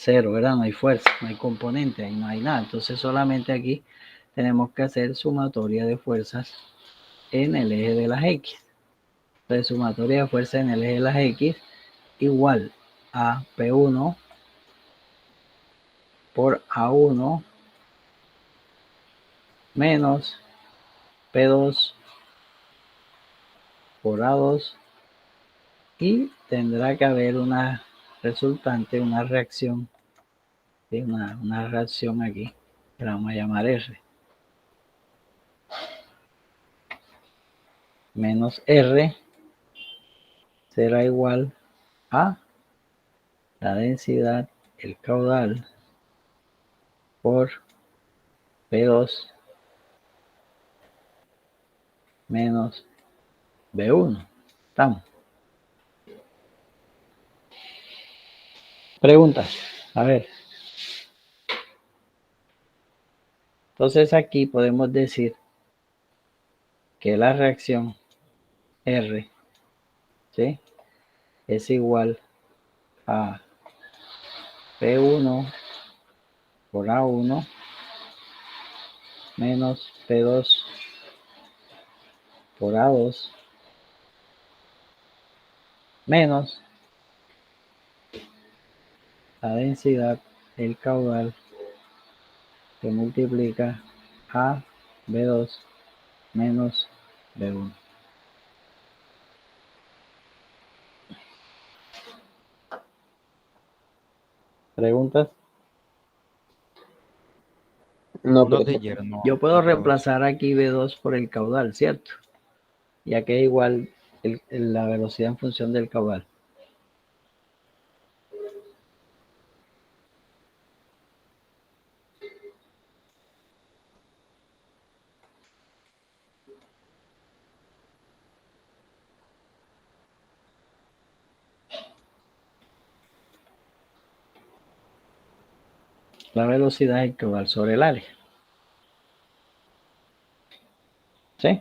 cero, ¿verdad? No hay fuerza, no hay componente, ahí no hay nada. Entonces solamente aquí tenemos que hacer sumatoria de fuerzas en el eje de las X. Entonces sumatoria de fuerzas en el eje de las X igual a P1 por A1 menos P2 por A2 y tendrá que haber una resultante, una reacción, ¿sí? una reacción aquí que la vamos a llamar R. Menos R será igual a la densidad, el caudal por P2 menos B1. ¿Estamos? Preguntas. A ver. Entonces aquí podemos decir que la reacción R, ¿sí?, es igual a P1 por A1 menos P2 por A2 menos la densidad, el caudal que multiplica a B2 menos B1. ¿Preguntas? No, No, profe. teacher, no. Yo puedo No tengo eso. reemplazar aquí B2 por el caudal, ¿cierto? Ya que es igual la velocidad en función del caudal. La velocidad es el caudal sobre el área. ¿Sí?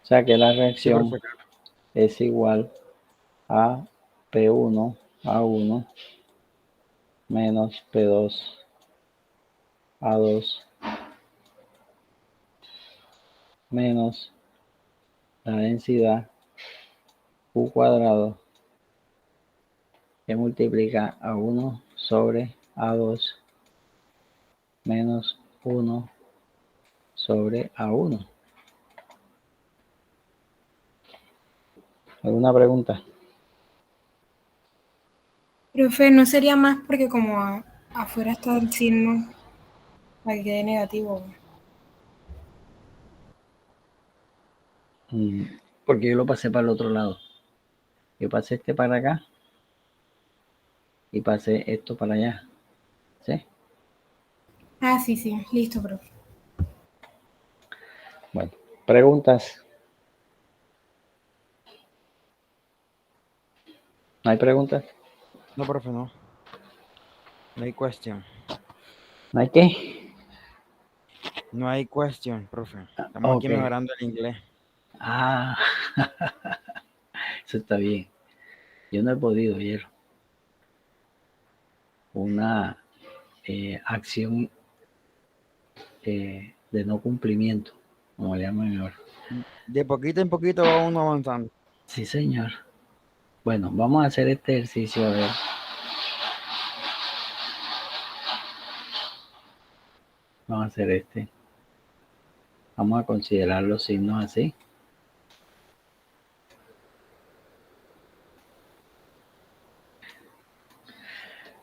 O sea que la Sí, reacción profe. es igual a P1 A1 menos P2 A2 menos la densidad U cuadrado que multiplica A1 sobre A2 menos 1 sobre A1. ¿Alguna pregunta? Profe, ¿no sería más porque como afuera está el signo para que quede negativo? Porque yo lo pasé para el otro lado. Yo pasé este para acá y pasé esto para allá. ¿Sí? Ah, sí, sí, listo, profe. Bueno, preguntas. ¿No hay preguntas? No, profe, no. No hay question. ¿No hay qué? No hay question, profe. Estamos Ok. aquí mejorando el inglés. Ah, eso está bien. Yo no he podido ver una acción de no cumplimiento, como le llaman ahora. De poquito en poquito va uno avanzando. Sí, señor. Bueno, vamos a hacer este ejercicio. A ver. Vamos a hacer este. Vamos a considerar los signos así.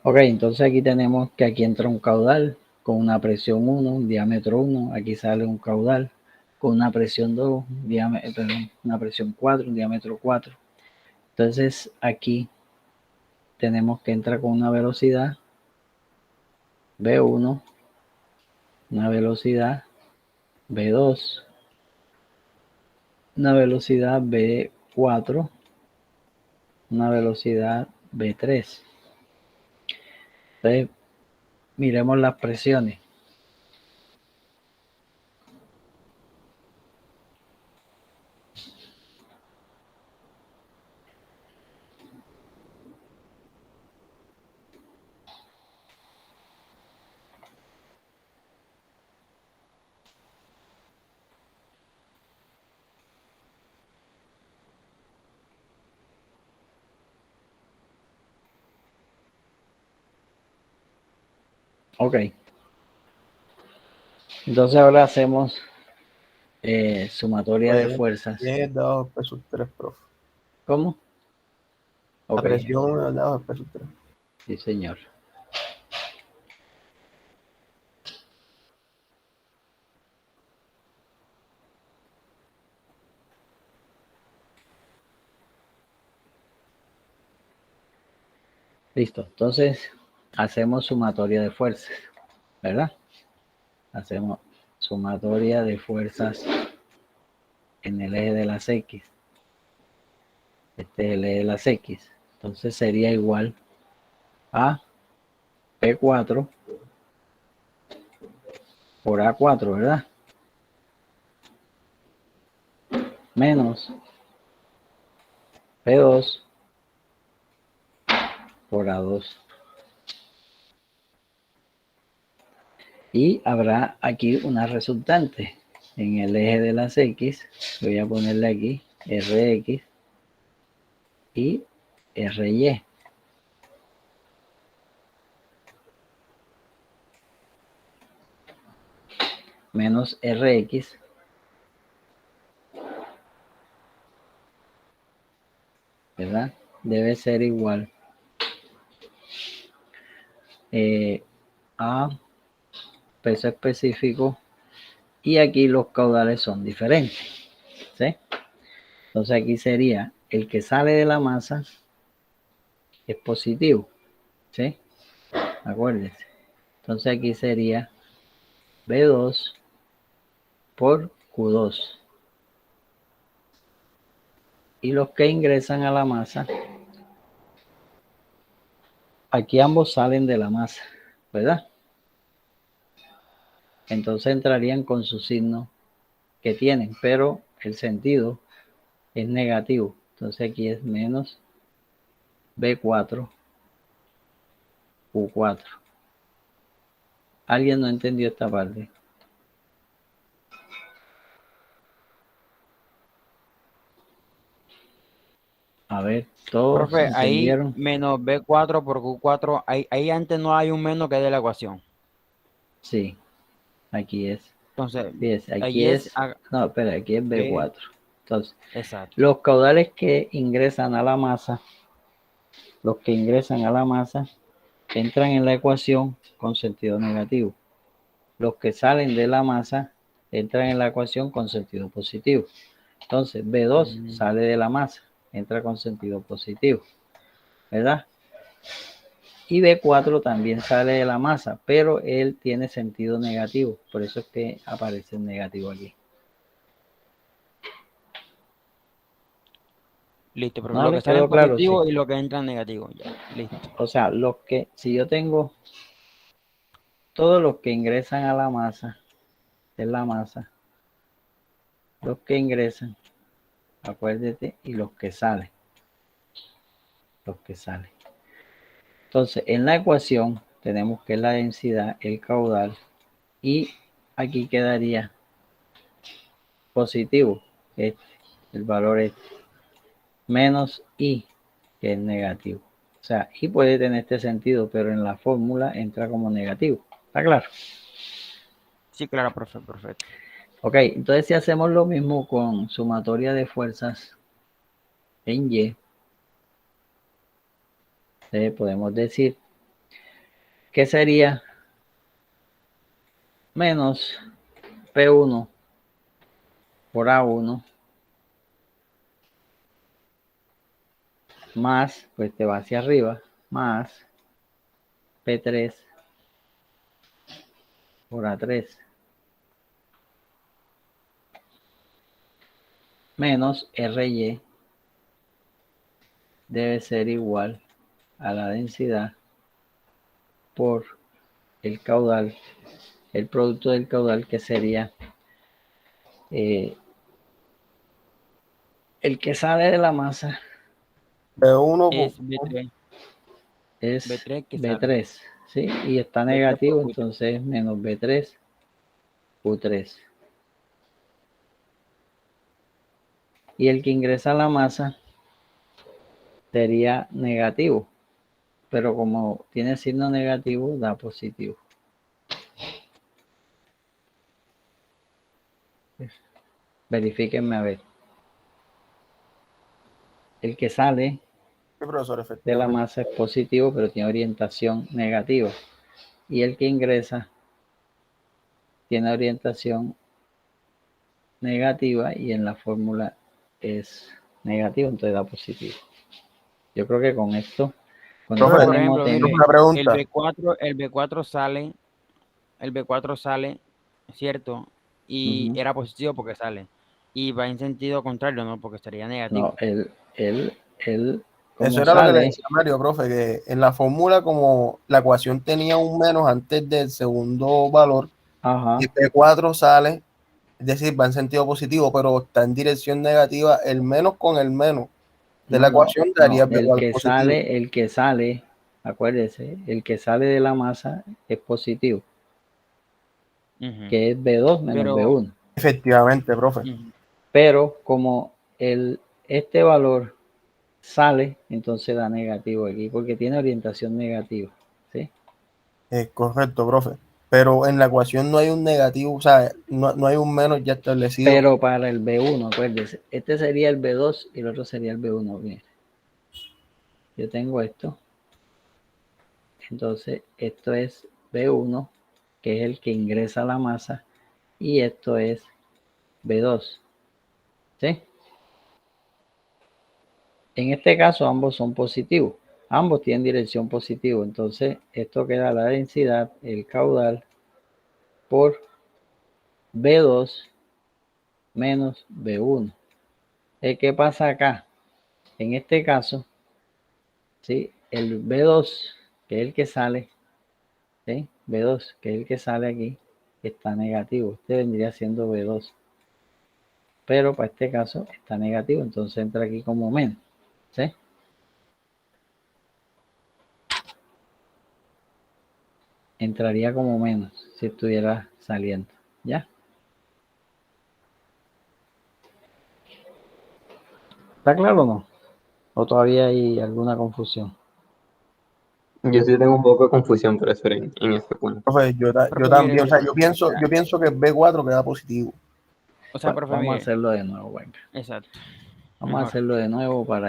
Ok, entonces aquí tenemos que aquí entra un caudal con una presión 1, un diámetro 1. Aquí sale un caudal con una presión 2, una presión 4, un diámetro 4. Entonces aquí tenemos que entrar con una velocidad B1, una velocidad B2, una velocidad B4, una velocidad B3. Entonces, miremos las presiones. Ok. Entonces ahora hacemos sumatoria de Pues, fuerzas. 10 dados P sub 3, profe. ¿Cómo? La Ok, presión en dados P sub 3. sí señor. Listo, entonces hacemos sumatoria de fuerzas, ¿verdad? Hacemos sumatoria de fuerzas en el eje de las X. Este es el eje de las X. Entonces sería igual a P4 por A4, ¿verdad? Menos P2 por A2. Y habrá aquí una resultante en el eje de las X. Voy a ponerle aquí Rx y Ry. Menos Rx ¿verdad? Debe ser igual a peso específico y aquí los caudales son diferentes, ¿sí? Entonces aquí sería el que sale de la masa es positivo, ¿sí? Acuérdense. Entonces aquí sería B2 por Q2. Y los que ingresan a la masa, aquí ambos salen de la masa, ¿verdad? Entonces entrarían con su signo que tienen, pero el sentido es negativo. Entonces aquí es menos B4 Q4. ¿Alguien no entendió esta parte? A ver, todos Profe, ahí entendieron. menos B4 por Q4, ahí antes no hay un menos que de la ecuación. Sí, aquí es. Entonces, Fíjese, aquí ahí es es. No, espera, aquí es B. B4. Entonces, Exacto. los caudales que ingresan a la masa, entran en la ecuación con sentido negativo. Los que salen de la masa entran en la ecuación con sentido positivo. Entonces, B2 sale de la masa, entra con sentido positivo, ¿verdad? Y B4 también sale de la masa, pero él tiene sentido negativo, por eso es que aparece el negativo aquí. Listo, pero ¿No lo les que sale en quedó claro? Sí. positivo y lo que entra en negativo. Ya, listo. O sea, si yo tengo todos los que ingresan a la masa, es la masa, los que ingresan, acuérdate, y los que salen. Entonces, en la ecuación tenemos que la densidad, el caudal, y aquí quedaría positivo, el valor es menos I, que es negativo. O sea, I puede tener este sentido, pero en la fórmula entra como negativo. ¿Está claro? Sí, claro, profe, perfecto. Ok, entonces si hacemos lo mismo con sumatoria de fuerzas en Y, podemos decir que sería menos P1 por A1 más, pues te va hacia arriba, más P3 por A3 menos RY debe ser igual a la densidad por el caudal, el producto del caudal, que sería el que sale de la masa B1 Es por B3. es B3 que sale. B3, ¿sí? Y está B3 por negativo, Q3. entonces menos B3 Q3. Y el que ingresa a la masa sería negativo, pero como tiene signo negativo, da positivo. Verifíquenme a ver. El que sale Sí, profesor, de la efectivamente. masa es positivo, pero tiene orientación negativa. Y el que ingresa tiene orientación negativa y en la fórmula es negativo, entonces da positivo. Yo creo que con esto, con Profe, esta Por ejemplo, mnemotecnia, mire, una pregunta. el B4 sale, ¿cierto? Y ujú, era positivo porque sale. Y va en sentido contrario, ¿no? Porque estaría no, negativo. él, Eso como era lo que le sale, decía Mario, profe, que en la fórmula, como la ecuación tenía un menos antes del segundo valor, y ajá, P4 sale, es decir, va en sentido positivo, pero está en dirección negativa, el menos con el menos de la no, ecuación daría P4 positivo. el que sale, acuérdese, el que sale de la masa es positivo, Ujú. que es B2 menos Pero, B1. Efectivamente, profe. ujú, Pero como este valor sale, entonces da negativo aquí, porque tiene orientación negativa, ¿sí? Es correcto, profe. Pero en la ecuación no hay un negativo, o sea, no hay un menos ya establecido. Pero para el B1, acuérdese, este sería el B2 y el otro sería el B1. Bien, yo tengo esto, entonces esto es B1, que es el que ingresa a la masa, y esto es B2, ¿sí? En este caso ambos son positivos, ambos tienen dirección positiva, entonces esto queda la densidad, el caudal, por B2 menos B1. ¿Qué pasa acá? En este caso, ¿sí? El B2, que es el que sale, ¿sí? B2, que es el que sale aquí, está negativo. Este vendría siendo B2. Pero para este caso está negativo, entonces entra aquí como menos, ¿sí? Entraría como menos si estuviera saliendo, ¿ya? ¿Está claro o no? ¿O todavía hay alguna confusión? Yo sí tengo un poco de confusión, profesor, en este punto. Profe, yo profe, mire, también, o sea, mire. yo pienso que B4 queda positivo. O sea, profe, Vamos a mire. hacerlo de nuevo, venga. Exacto. Vamos a Mejor. hacerlo de nuevo para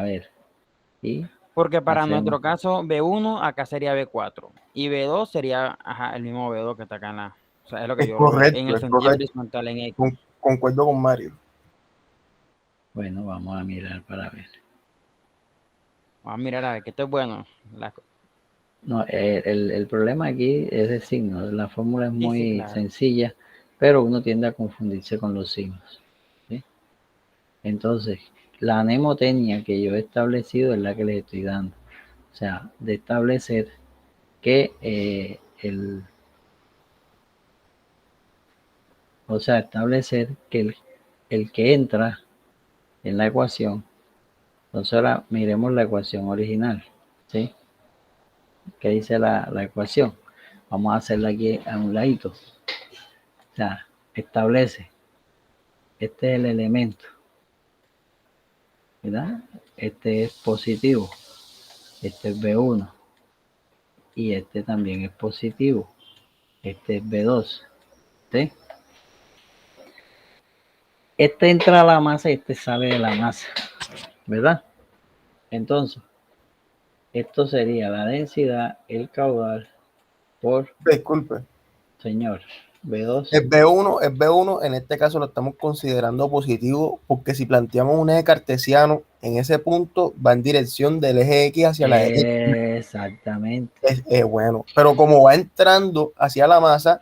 ver. Y Porque para hacemos. nuestro caso, B1 acá sería B4. Y B2 sería el mismo B2 que está acá en la. O sea, es lo que Es yo lo veo. En correcto, el es sentido correcto. horizontal en X. Concuerdo con Mario. Bueno, vamos a mirar para ver. Vamos a mirar a ver que esto es bueno. No, el problema aquí es el signo. La fórmula es Sí, sí, muy claro. sencilla, pero uno tiende a confundirse con los signos, ¿sí? Entonces, la mnemotecnia que yo he establecido es la que les estoy dando. O sea, de establecer que establecer que el que entra en la ecuación, entonces ahora miremos la ecuación original, ¿sí? ¿Qué dice la ecuación? Vamos a hacerla aquí a un ladito. O sea, establece, este es el elemento, ¿verdad? Este es positivo, este es B1 y este también es positivo, este es B2, ¿sí? Este entra a la masa y este sale de la masa, ¿verdad? Entonces, esto sería la densidad, el caudal por, Disculpe. señor, B2. El B1, en este caso lo estamos considerando positivo porque si planteamos un eje cartesiano, en ese punto va en dirección del eje X hacia la X. Exactamente. Es bueno, pero como va entrando hacia la masa,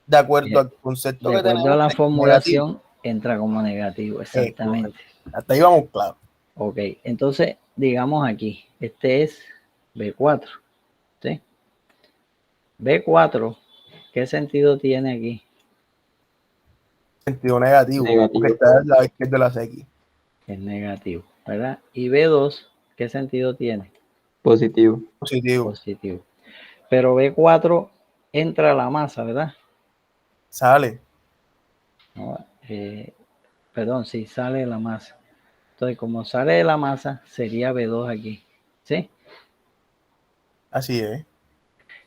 de acuerdo al concepto De que acuerdo a tenemos la de negativo. formulación, entra como negativo, exactamente. Hasta ahí vamos claro. Ok, entonces, digamos aquí, este es B4, ¿sí? B4, ¿qué sentido tiene aquí? Sentido negativo, porque está al lado izquierdo de las X. Es negativo, ¿verdad? Y B2, ¿qué sentido tiene? Positivo. Positivo. Pero B4 entra a la masa, ¿verdad? Sale. No, perdón, sí, sale de la masa. Entonces, como sale de la masa, sería B2 aquí, ¿sí? Así es.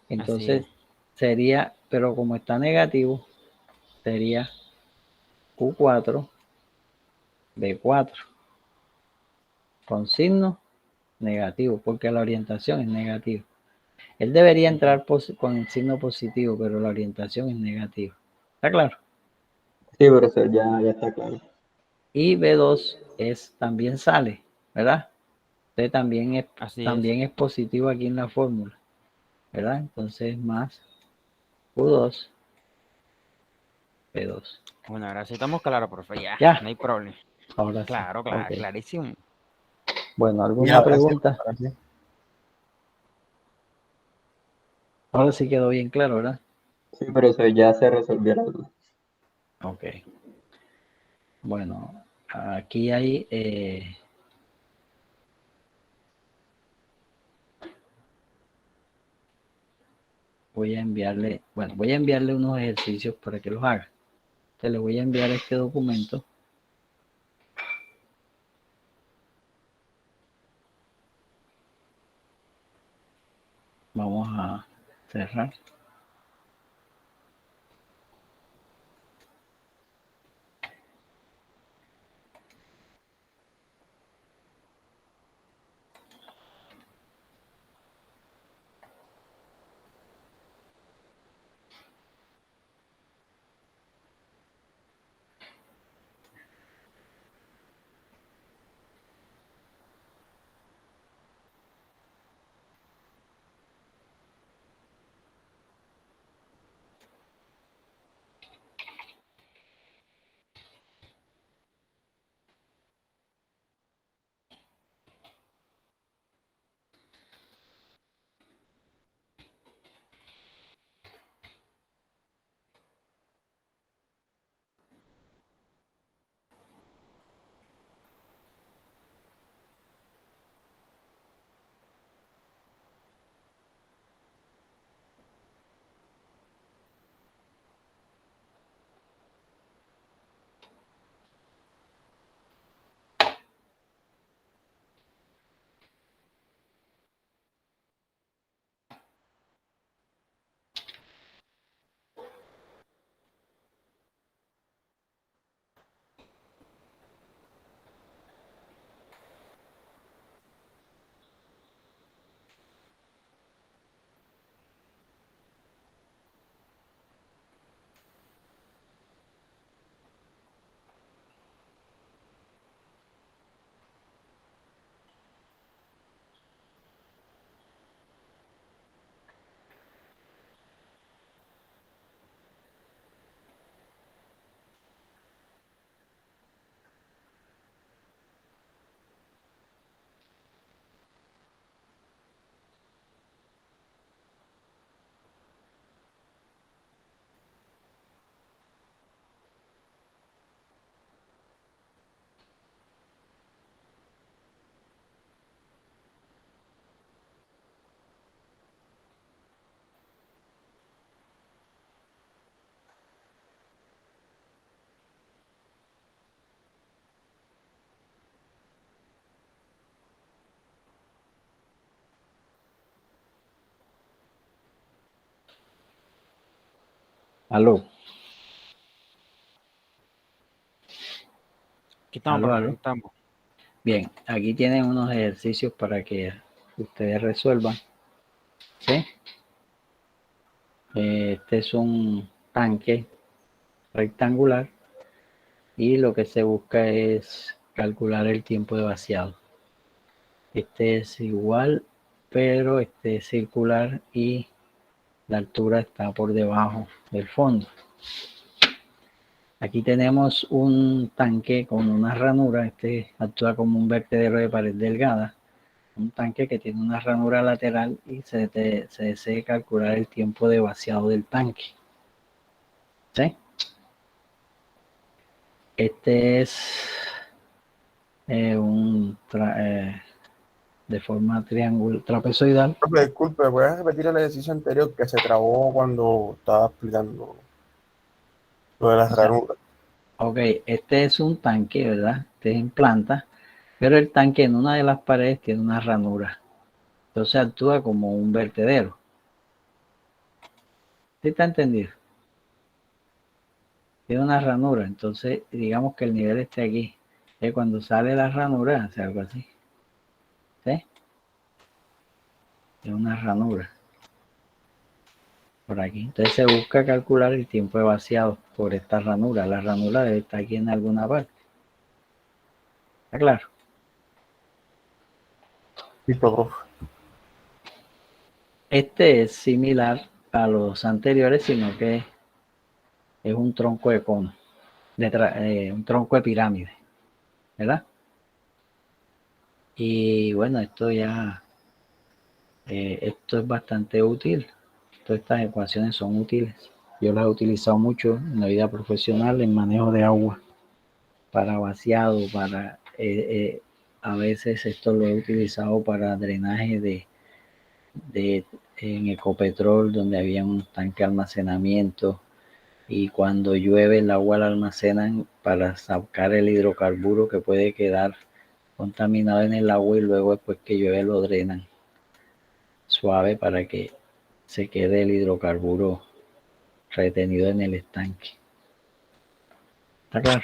Entonces, sería, pero como está negativo, sería Q4, B4, con signo negativo, porque la orientación es negativa. Él debería entrar con el signo positivo, pero la orientación es negativa. ¿Está claro? Sí, profesor, ya está claro. Y B2 también sale, ¿verdad? Entonces también es positivo aquí en la fórmula, ¿verdad? Entonces más Q2, B2. Bueno, ahora sí estamos claros, profe. Ya. No hay problema. Ahora Claro, sí. claro, Okay. clarísimo. Bueno, Y ¿alguna pregunta? Ahora sí quedó bien claro, ¿verdad? Sí, profesor, ya se resolvió la duda. Ok. Bueno, aquí hay voy a enviarle unos ejercicios para que los haga. Te le voy a enviar este documento. Vamos a cerrar. Aló. Aquí estamos, Aló, profe, aló. aquí estamos. Bien, aquí tienen unos ejercicios para que ustedes resuelvan. ¿Sí? Este es un tanque rectangular y lo que se busca es calcular el tiempo de vaciado. Este es igual, pero este es circular y la altura está por debajo del fondo. Aquí tenemos un tanque con una ranura. Este actúa como un vertedero de pared delgada. Un tanque que tiene una ranura lateral y se desea calcular el tiempo de vaciado del tanque. ¿Sí? Este es de forma trapezoidal. Profe, disculpe, ¿puedes repetir el ejercicio anterior que se trabó cuando estaba explicando lo de las ranuras? Ok, este es un tanque, ¿verdad? Este es en planta, pero el tanque en una de las paredes tiene una ranura. Entonces actúa como un vertedero. ¿Sí está entendido? tiene una ranura, entonces digamos que el nivel esté aquí. Cuando sale la ranura, hace algo así. ¿Sí? Es una ranura. Por aquí. Entonces se busca calcular el tiempo de vaciado por esta ranura. La ranura debe estar aquí en alguna parte. ¿Está claro? Listo, profe. Este es similar a los anteriores, sino que es un tronco de cono, un tronco de pirámide, ¿verdad? Y bueno, esto ya, esto es bastante útil. Todas estas ecuaciones son útiles. Yo las he utilizado mucho en la vida profesional, en manejo de agua, para vaciado, para a veces esto lo he utilizado para drenaje en Ecopetrol, donde había un tanque de almacenamiento, y cuando llueve el agua la almacenan para sacar el hidrocarburo que puede quedar contaminado en el agua, y luego después que llueve lo drenan suave para que se quede el hidrocarburo retenido en el estanque. ¿Está claro?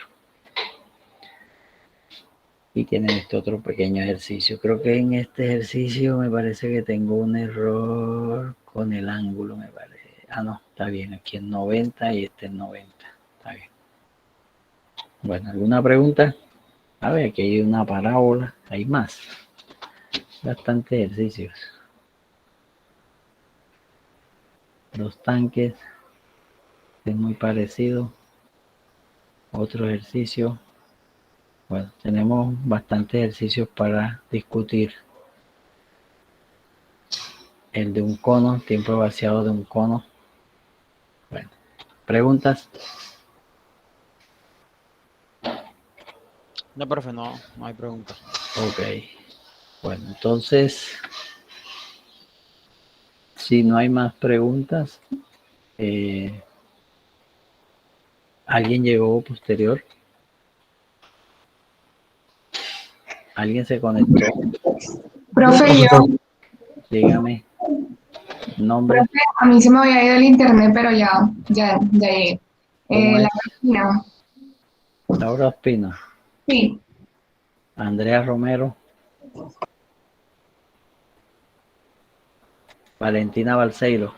Y tienen este otro pequeño ejercicio. Creo que en este ejercicio me parece que tengo un error con el ángulo, me parece. Ah, no, está bien. Aquí es 90 y este es 90. Está bien. Bueno, ¿alguna pregunta? A ver, aquí hay una parábola. Hay más. Bastantes ejercicios. Los tanques. Es muy parecido. Otro ejercicio. Bueno, tenemos bastantes ejercicios para discutir. El de un cono, tiempo de vaciado de un cono. Bueno, ¿preguntas? No, profe, no hay preguntas. Ok. Bueno, entonces, si no hay más preguntas, ¿alguien llegó posterior? ¿Alguien se conectó? Profe, yo. Dígame. Nombre. Profe, a mí se me había ido el internet, pero ya llegué. ¿Cómo La es? Cristina. Laura Ospina. Sí. Andrea Romero. Valentina Balseiro.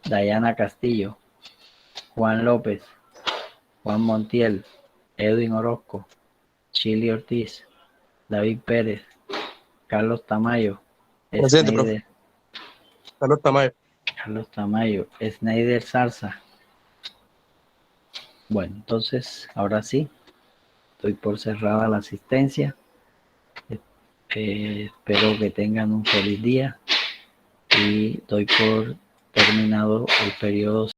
Dayana Castillo. Juan López. Juan Montiel. Edwin Orozco. Chili Ortiz. David Pérez. Carlos Tamayo. Presente, profe. Carlos Tamayo. Carlos Tamayo. Sneider Zarza. Bueno, entonces, ahora sí, estoy por cerrada la asistencia. Espero que tengan un feliz día y doy por terminado el periodo